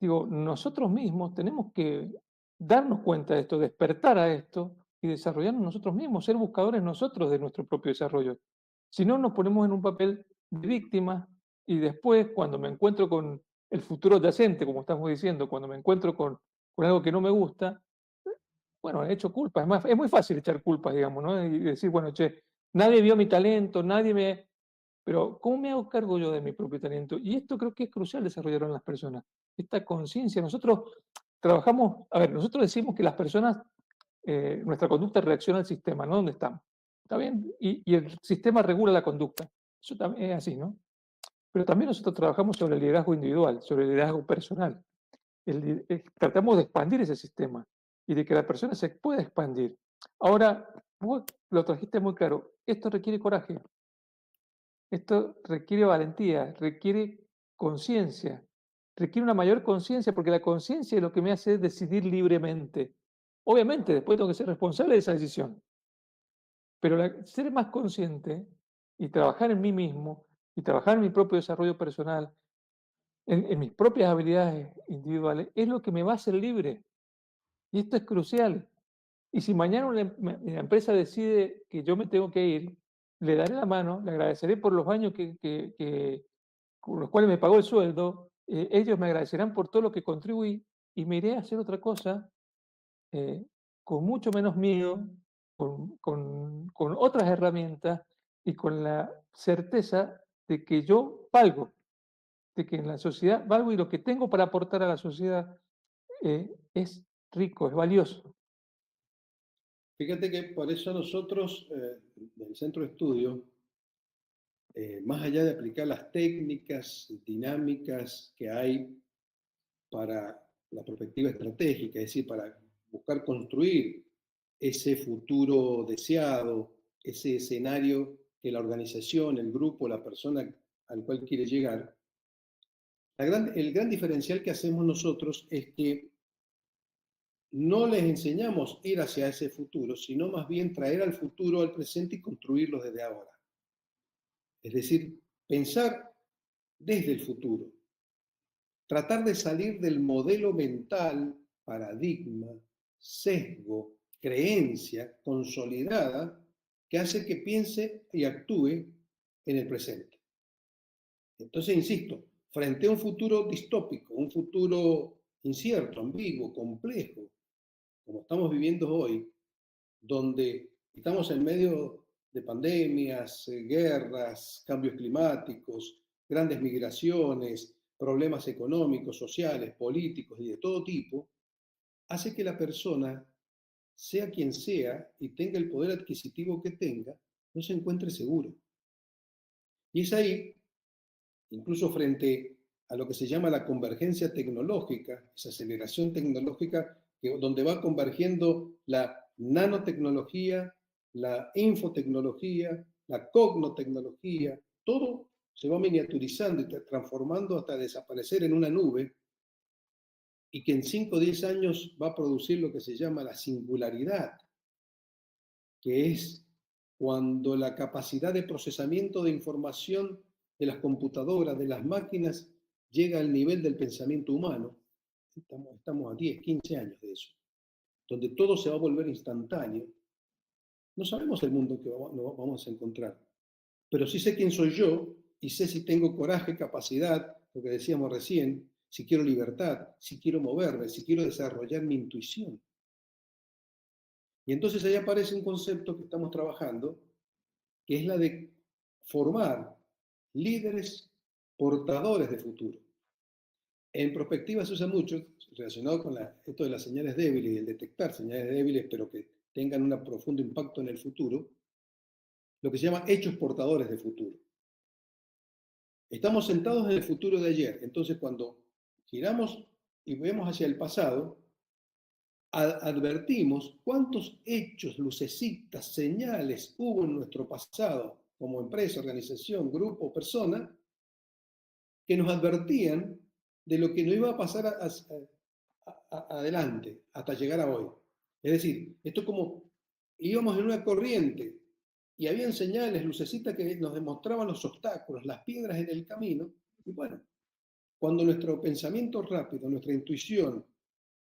digo, nosotros mismos tenemos que darnos cuenta de esto, despertar a esto y desarrollarnos nosotros mismos, ser buscadores nosotros de nuestro propio desarrollo. Si no, nos ponemos en un papel de víctima y después, cuando me encuentro con el futuro adyacente, como estamos diciendo, cuando me encuentro con algo que no me gusta, bueno, he hecho culpas. Es muy fácil echar culpas, digamos, ¿no? Y decir, bueno, che, nadie vio mi talento, nadie me... Pero, ¿cómo me hago cargo yo de mi propio talento? Y esto creo que es crucial desarrollarlo en las personas. Esta conciencia. Nosotros trabajamos, a ver, nosotros decimos que las personas, nuestra conducta reacciona al sistema, no donde estamos. ¿Está bien? Y el sistema regula la conducta. Eso también es así, ¿no? Pero también nosotros trabajamos sobre el liderazgo individual, sobre el liderazgo personal. Tratamos de expandir ese sistema y de que la persona se pueda expandir. Ahora, vos lo trajiste muy claro, esto requiere coraje, esto requiere valentía, requiere conciencia, requiere una mayor conciencia, porque la conciencia es lo que me hace decidir libremente. Obviamente, después tengo que ser responsable de esa decisión, pero ser más consciente y trabajar en mí mismo y trabajar en mi propio desarrollo personal, en mis propias habilidades individuales, es lo que me va a hacer libre. Y esto es crucial. Y si mañana la empresa decide que yo me tengo que ir, le daré la mano, le agradeceré por los años con los cuales me pagó el sueldo, ellos me agradecerán por todo lo que contribuí, y me iré a hacer otra cosa eh, con mucho menos miedo, con otras herramientas y con la certeza de que yo valgo, de que en la sociedad valgo y lo que tengo para aportar a la sociedad es rico, es valioso. Fíjate que por eso nosotros, del centro de estudio, más allá de aplicar las técnicas dinámicas que hay para la perspectiva estratégica, es decir, para buscar construir ese futuro deseado, ese escenario que la organización, el grupo, la persona al cual quiere llegar, el gran diferencial que hacemos nosotros es que no les enseñamos ir hacia ese futuro, sino más bien traer al futuro al presente y construirlo desde ahora. Es decir, pensar desde el futuro, tratar de salir del modelo mental, paradigma, sesgo, creencia consolidada que hace que piense y actúe en el presente. Entonces, insisto, frente a un futuro distópico, un futuro incierto, ambiguo, complejo, como estamos viviendo hoy, donde estamos en medio de pandemias, guerras, cambios climáticos, grandes migraciones, problemas económicos, sociales, políticos y de todo tipo, hace que la persona, sea quien sea y tenga el poder adquisitivo que tenga, no se encuentre seguro. Y es ahí, incluso frente a lo que se llama la convergencia tecnológica, esa aceleración tecnológica, donde va convergiendo la nanotecnología, la infotecnología, la cognotecnología, todo se va miniaturizando y transformando hasta desaparecer en una nube y que en 5 o 10 años va a producir lo que se llama la singularidad, que es cuando la capacidad de procesamiento de información de las computadoras, de las máquinas, llega al nivel del pensamiento humano. Estamos a 10, 15 años de eso, donde todo se va a volver instantáneo. No sabemos el mundo que vamos a encontrar, pero sí sé quién soy yo y sé si tengo coraje, capacidad, lo que decíamos recién, si quiero libertad, si quiero moverme, si quiero desarrollar mi intuición. Y entonces ahí aparece un concepto que estamos trabajando, que es la de formar líderes portadores de futuro. En prospectiva se usa mucho, relacionado con esto de las señales débiles y el detectar señales débiles, pero que tengan un profundo impacto en el futuro, lo que se llama hechos portadores de futuro. Estamos sentados en el futuro de ayer, entonces cuando giramos y vemos hacia el pasado, advertimos cuántos hechos, lucecitas, señales hubo en nuestro pasado como empresa, organización, grupo, persona, que nos advertían de lo que no iba a pasar adelante hasta llegar a hoy. Es decir, esto es como íbamos en una corriente y habían señales, lucecitas que nos demostraban los obstáculos, las piedras en el camino. Y bueno, cuando nuestro pensamiento rápido, nuestra intuición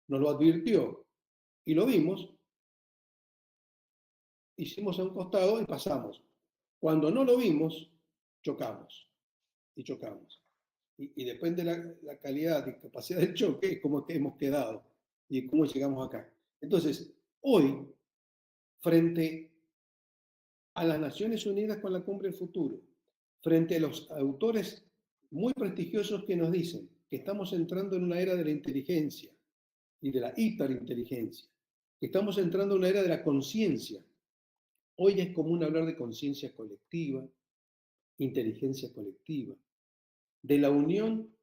nos lo advirtió y lo vimos, hicimos a un costado y pasamos. Cuando no lo vimos, chocamos y chocamos. Y depende de la calidad y capacidad del choque, cómo hemos quedado y cómo llegamos acá. Entonces, hoy, frente a las Naciones Unidas con la Cumbre del Futuro, frente a los autores muy prestigiosos que nos dicen que estamos entrando en una era de la inteligencia y de la hiperinteligencia, que estamos entrando en una era de la conciencia. Hoy es común hablar de conciencia colectiva, inteligencia colectiva, de la unión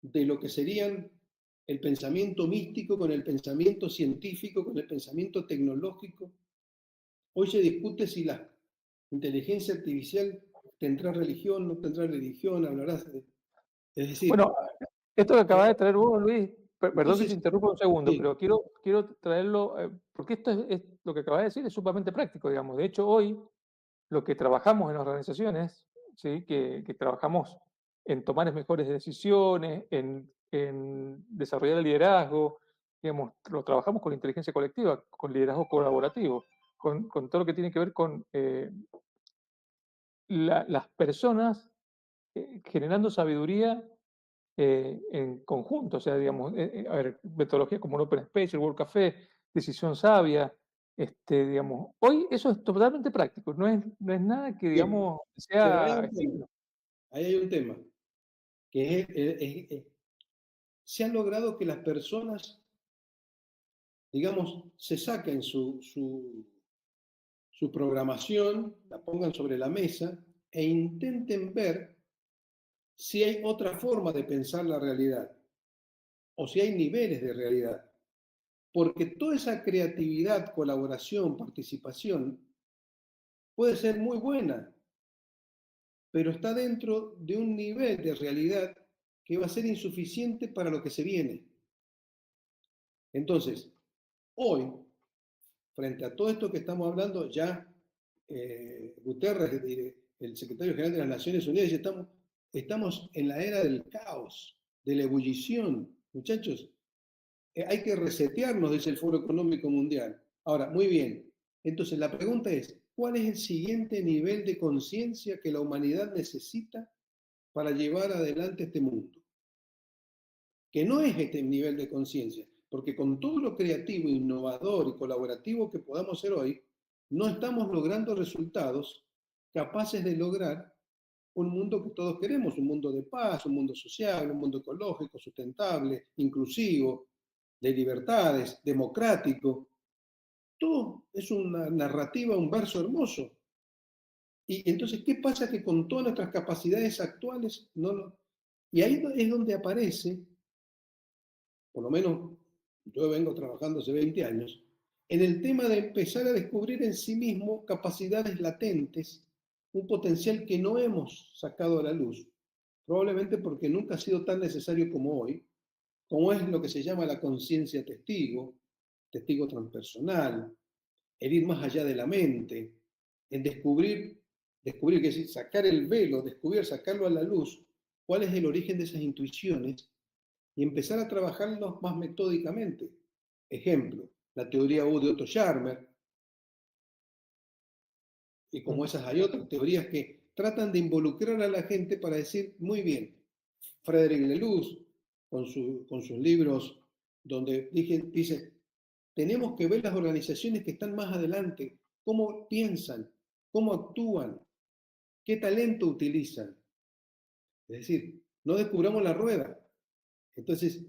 de lo que serían el pensamiento místico con el pensamiento científico, con el pensamiento tecnológico. Hoy se discute si la inteligencia artificial tendrá religión, no tendrá religión, hablarás de... Es decir, Bueno, esto que acabas de eh, traer vos, Luis, perdón que te entonces, interrumpa un segundo, sí, pero quiero traerlo, porque esto lo que acabas de decir es sumamente práctico, digamos. De hecho, hoy lo que trabajamos en las organizaciones, ¿sí? Que trabajamos en tomar mejores decisiones, en desarrollar el liderazgo, digamos, lo trabajamos con inteligencia colectiva, con liderazgo colaborativo, con todo lo que tiene que ver con las personas generando sabiduría en conjunto, o sea, digamos, a ver, metodologías como el Open Space, el World Café, Decisión Sabia, digamos, hoy eso es totalmente práctico, no es nada que, Bien, digamos, pero hay sea un tema, efímero. ahí hay un tema, que se ha logrado que las personas, digamos, se saquen su programación, la pongan sobre la mesa e intenten ver si hay otra forma de pensar la realidad o si hay niveles de realidad. Porque toda esa creatividad, colaboración, participación puede ser muy buena, pero está dentro de un nivel de realidad que va a ser insuficiente para lo que se viene. Entonces, hoy, frente a todo esto que estamos hablando, ya Guterres, el secretario general de las Naciones Unidas, ya estamos en la era del caos, de la ebullición. Muchachos, hay que resetearnos, dice el Foro Económico Mundial. Ahora, muy bien. Entonces, la pregunta es, ¿cuál es el siguiente nivel de conciencia que la humanidad necesita para llevar adelante este mundo? Que no es este nivel de conciencia, porque con todo lo creativo, innovador y colaborativo que podamos ser hoy, no estamos logrando resultados capaces de lograr un mundo que todos queremos, un mundo de paz, un mundo social, un mundo ecológico, sustentable, inclusivo, de libertades, democrático. Todo es una narrativa, un verso hermoso. Y entonces, ¿qué pasa? Que con todas nuestras capacidades actuales, no lo... Y ahí es donde aparece, por lo menos yo vengo trabajando hace 20 años, en el tema de empezar a descubrir en sí mismo capacidades latentes, un potencial que no hemos sacado a la luz, probablemente porque nunca ha sido tan necesario como hoy, como es lo que se llama la conciencia testigo, testigo transpersonal, el ir más allá de la mente, en descubrir, que es decir, sacar el velo, descubrir, sacarlo a la luz, cuál es el origen de esas intuiciones y empezar a trabajarlos más metódicamente. Ejemplo, la teoría U de Otto Scharmer, y como Ujú. esas hay otras teorías que tratan de involucrar a la gente para decir, muy bien, Frederick Leluz, con sus libros, donde dice, tenemos que ver las organizaciones que están más adelante, cómo piensan, cómo actúan, qué talento utilizan. Es decir, no descubramos la rueda. Entonces,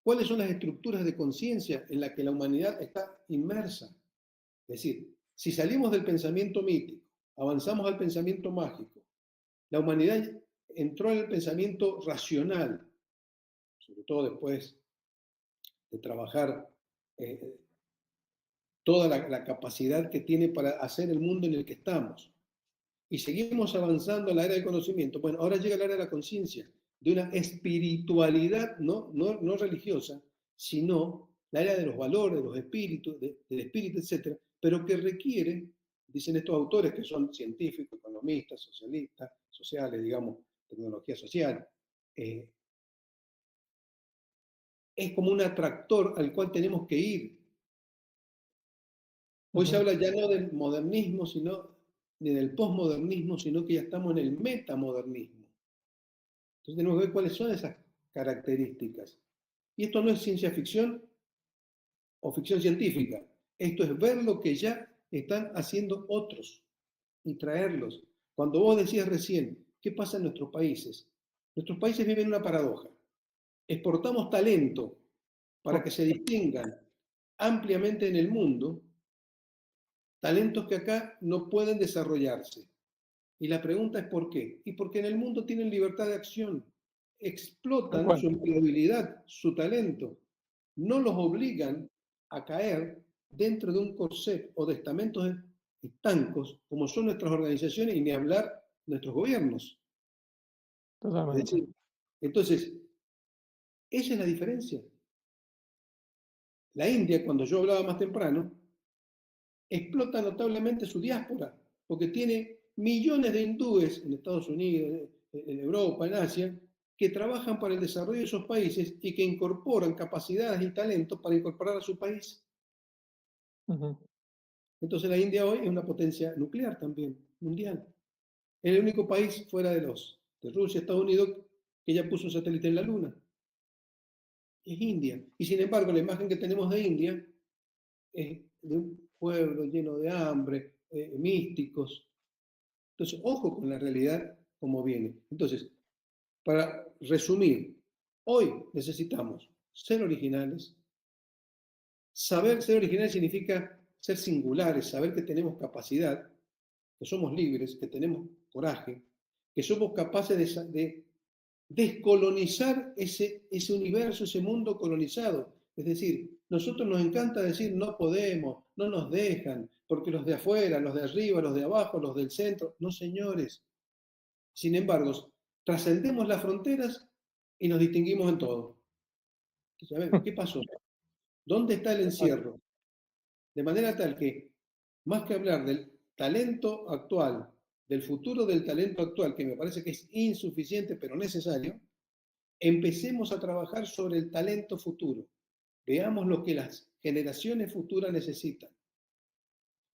¿cuáles son las estructuras de conciencia en las que la humanidad está inmersa? Es decir, si salimos del pensamiento mítico, avanzamos al pensamiento mágico, la humanidad entró en el pensamiento racional, sobre todo después de trabajar eh, toda la capacidad que tiene para hacer el mundo en el que estamos. Y seguimos avanzando a la era del conocimiento. Bueno, ahora llega la era de la conciencia, de una espiritualidad no religiosa, sino la era de los valores, de los espíritus, del espíritu, etcétera, pero que requiere, dicen estos autores que son científicos, economistas, socialistas, sociales, digamos, tecnología social, eh, es como un atractor al cual tenemos que ir. Hoy se Ujú. habla ya no del modernismo, ni del posmodernismo, sino que ya estamos en el metamodernismo. Entonces tenemos que ver cuáles son esas características. Y esto no es ciencia ficción o ficción científica. Esto es ver lo que ya están haciendo otros y traerlos. Cuando vos decías recién, ¿qué pasa en nuestros países? Nuestros países viven una paradoja. Exportamos talento para que se distingan ampliamente en el mundo, talentos que acá no pueden desarrollarse. Y la pregunta es ¿por qué? Y porque en el mundo tienen libertad de acción, Tal explotan su cual, empleabilidad, su talento, no los obligan a caer dentro de un corset o de estamentos estancos como son nuestras organizaciones y ni hablar nuestros gobiernos. Es totalmente. decir, entonces, esa es la diferencia. La India, cuando yo hablaba más temprano, explota notablemente su diáspora, porque tiene millones de hindúes en Estados Unidos, en Europa, en Asia, que trabajan para el desarrollo de esos países y que incorporan capacidades y talentos para incorporar a su país. Ujú. Entonces la India hoy es una potencia nuclear también, mundial. Es el único país fuera de Rusia, Estados Unidos, que ya puso un satélite en la Luna. Es India. Y sin embargo, la imagen que tenemos de India es de un pueblo lleno de hambre, místicos. Entonces, ojo con la realidad como viene. Entonces, para resumir, hoy necesitamos ser originales. Saber ser originales significa ser singulares, saber que tenemos capacidad, que somos libres, que tenemos coraje, que somos capaces de descolonizar ese universo, ese mundo colonizado. Es decir, nosotros nos encanta decir no podemos, no nos dejan, porque los de afuera, los de arriba, los de abajo, los del centro, no señores. Sin embargo, trascendemos las fronteras y nos distinguimos en todo. Entonces, a ver, ¿qué pasó? ¿Dónde está el encierro? De manera tal que, más que hablar del talento actual, del futuro del talento actual, que me parece que es insuficiente pero necesario, empecemos a trabajar sobre el talento futuro. Veamos lo que las generaciones futuras necesitan.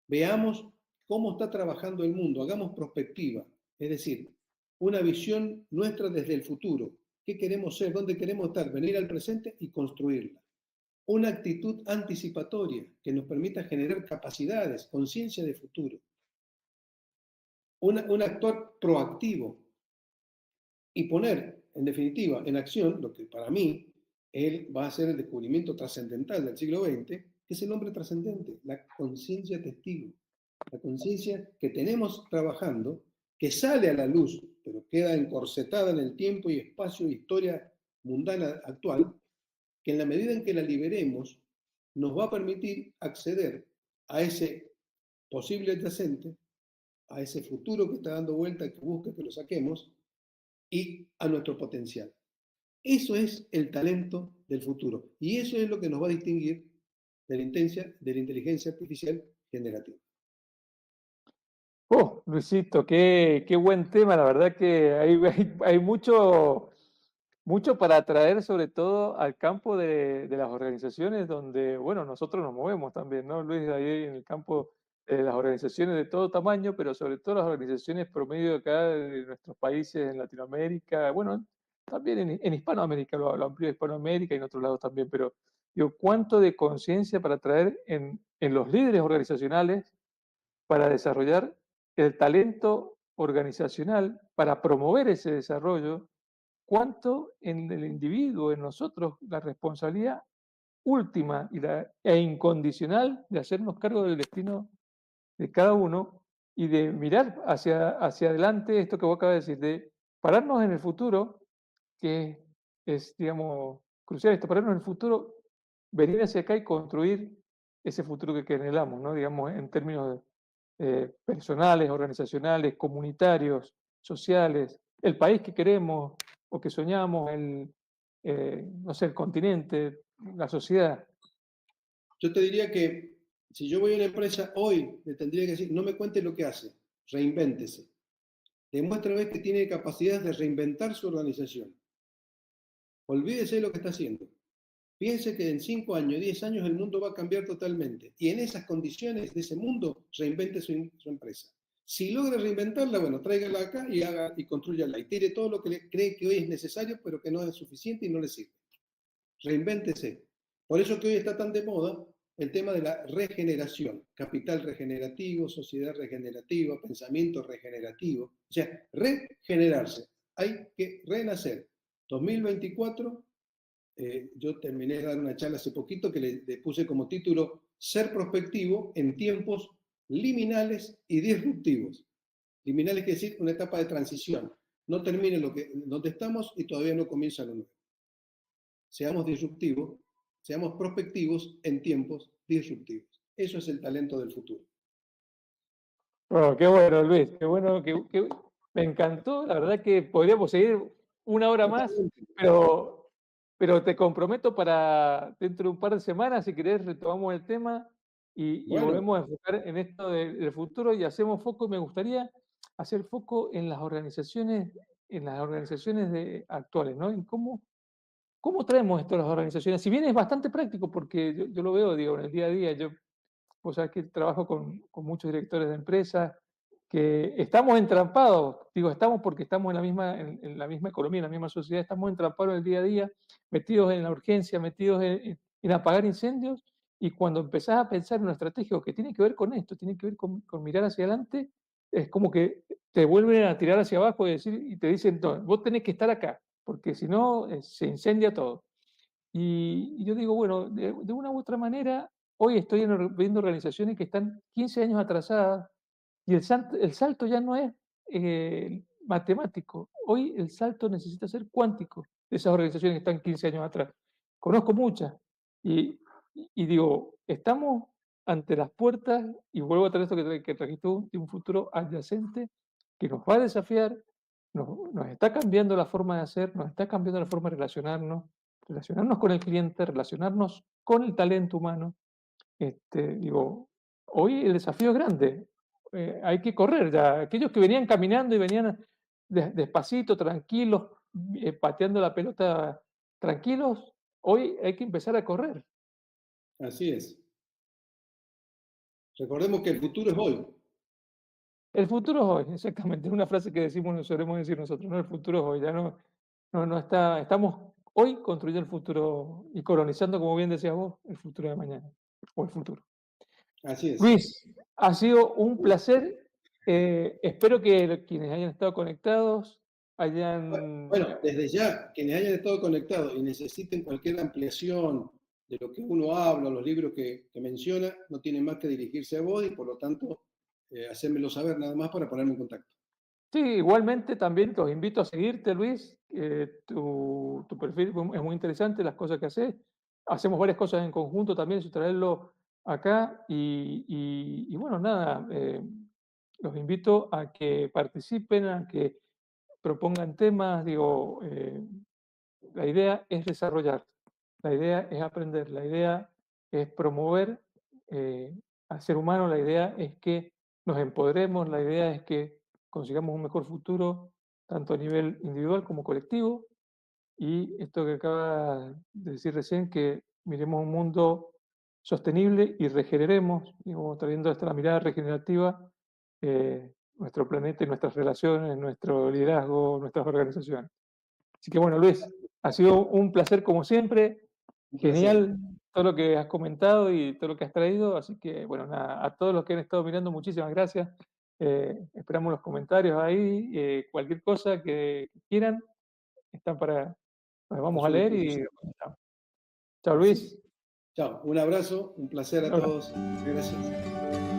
Veamos cómo está trabajando el mundo. Hagamos prospectiva, es decir, una visión nuestra desde el futuro. ¿Qué queremos ser? ¿Dónde queremos estar? Venir al presente y construirla. Una actitud anticipatoria que nos permita generar capacidades, conciencia de futuro. Un actor proactivo y poner, en definitiva, en acción lo que para mí él va a ser el descubrimiento trascendental del siglo XX, que es el hombre trascendente, la conciencia testigo, la conciencia que tenemos trabajando, que sale a la luz, pero queda encorsetada en el tiempo y espacio de historia mundana actual, que en la medida en que la liberemos, nos va a permitir acceder a ese posible adyacente, a ese futuro que está dando vuelta, que busca que lo saquemos, y a nuestro potencial. Eso es el talento del futuro. Y eso es lo que nos va a distinguir de la inteligencia artificial generativa. Oh, Luisito, qué buen tema. La verdad que hay mucho para atraer, sobre todo al campo de las organizaciones donde, bueno, nosotros nos movemos también, ¿no, Luis? Ahí en el campo de las organizaciones de todo tamaño, pero sobre todo las organizaciones promedio acá de nuestros países en Latinoamérica, bueno, también en Hispanoamérica, lo amplio de Hispanoamérica y en otros lados también, pero digo, cuánto de conciencia para traer en los líderes organizacionales para desarrollar el talento organizacional, para promover ese desarrollo, cuánto en el individuo, en nosotros, la responsabilidad última e incondicional de hacernos cargo del destino de cada uno y de mirar hacia adelante, esto que vos acabas de decir, de pararnos en el futuro, que es, digamos, crucial esto, pararnos en el futuro, venir hacia acá y construir ese futuro que anhelamos, ¿no? Digamos, en términos personales, organizacionales, comunitarios, sociales, el país que queremos o que soñamos, no sé, el continente, la sociedad. Yo te diría que si yo voy a una empresa hoy, le tendría que decir, no me cuente lo que hace, reinvéntese. Demuéstrame que tiene capacidad de reinventar su organización. Olvídese de lo que está haciendo. Piense que en 5 años, 10 años el mundo va a cambiar totalmente. Y en esas condiciones de ese mundo, reinvente su empresa. Si logra reinventarla, bueno, tráigala acá y construyala. Y tire todo lo que le cree que hoy es necesario, pero que no es suficiente y no le sirve. Reinvéntese. Por eso que hoy está tan de moda el tema de la regeneración. Capital regenerativo, sociedad regenerativa, pensamiento regenerativo. O sea, regenerarse. Hay que renacer. 2024 yo terminé de dar una charla hace poquito que le puse como título Ser prospectivo en tiempos liminales y disruptivos. Liminales quiere decir una etapa de transición. No termine donde estamos y todavía no comienza lo nuevo. Seamos disruptivos, seamos prospectivos en tiempos disruptivos. Eso es el talento del futuro. Bueno, qué bueno, Luis, qué bueno, me encantó. La verdad que podríamos seguir una hora más, Totalmente. pero te comprometo para dentro de un par de semanas, si querés, retomamos el tema y Bueno, volvemos a enfocar en esto del futuro y hacemos foco. Me gustaría hacer foco en las organizaciones actuales, ¿no? En cómo traemos esto a las organizaciones. Si bien es bastante práctico, porque yo lo veo, digo, en el día a día. Vos sabés que trabajo con muchos directores de empresas que estamos entrampados, digo estamos porque estamos en la misma economía, en la misma sociedad, estamos entrampados en el día a día, metidos en la urgencia, metidos en apagar incendios, y cuando empezás a pensar en una estrategia que tiene que ver con esto, tiene que ver con mirar hacia adelante, es como que te vuelven a tirar hacia abajo y te dicen: "No, vos tenés que estar acá, porque si no, se incendia todo". Y yo digo, bueno, de una u otra manera, hoy estoy viendo organizaciones que están 15 años atrasadas y el salto ya no es matemático. Hoy el salto necesita ser cuántico de esas organizaciones que están 15 años atrás. Conozco muchas y, y digo, estamos ante las puertas, y vuelvo a traer esto que trajiste tú, de un futuro adyacente que nos va a desafiar, nos está cambiando la forma de hacer, nos está cambiando la forma de relacionarnos con el cliente, relacionarnos con el talento humano. Digo, hoy el desafío es grande, hay que correr ya. Aquellos que venían caminando y venían despacito, tranquilos, pateando la pelota tranquilos, hoy hay que empezar a correr. Así es. Recordemos que el futuro es hoy. El futuro es hoy, exactamente, es una frase que decimos, solemos decir nosotros, ¿no? El futuro es hoy, ya no está, estamos hoy construyendo el futuro y colonizando, como bien decías vos, el futuro de mañana, o el futuro. Así es. Luis, ha sido un placer. Espero que quienes hayan estado conectados hayan... Bueno, desde ya, quienes hayan estado conectados y necesiten cualquier ampliación de lo que uno habla, los libros que menciona, no tienen más que dirigirse a vos y por lo tanto hacérmelo saber nada más para ponerme en contacto. Sí, igualmente también los invito a seguirte, Luis. Tu perfil es muy interesante, las cosas que haces. Hacemos varias cosas en conjunto también, eso traerlo acá. Y bueno, nada, los invito a que participen, a que propongan temas. Digo, la idea es desarrollar, la idea es aprender, la idea es promover al ser humano, la idea es que nos empoderemos, la idea es que consigamos un mejor futuro, tanto a nivel individual como colectivo. Y esto que acaba de decir recién, que miremos un mundo sostenible y regeneremos, digo, trayendo hasta la mirada regenerativa, nuestro planeta y nuestras relaciones, nuestro liderazgo, nuestras organizaciones. Así que bueno, Luis, ha sido un placer como siempre, Un placer. genial todo lo que has comentado y todo lo que has traído, así que bueno, nada, a todos los que han estado mirando, muchísimas gracias. Esperamos los comentarios ahí, cualquier cosa que quieran, están nos A vamos a su leer y disposición. comentamos. Chao Así es. Luis. Chao. Un abrazo, un placer Un a abrazo. todos. Muchas gracias.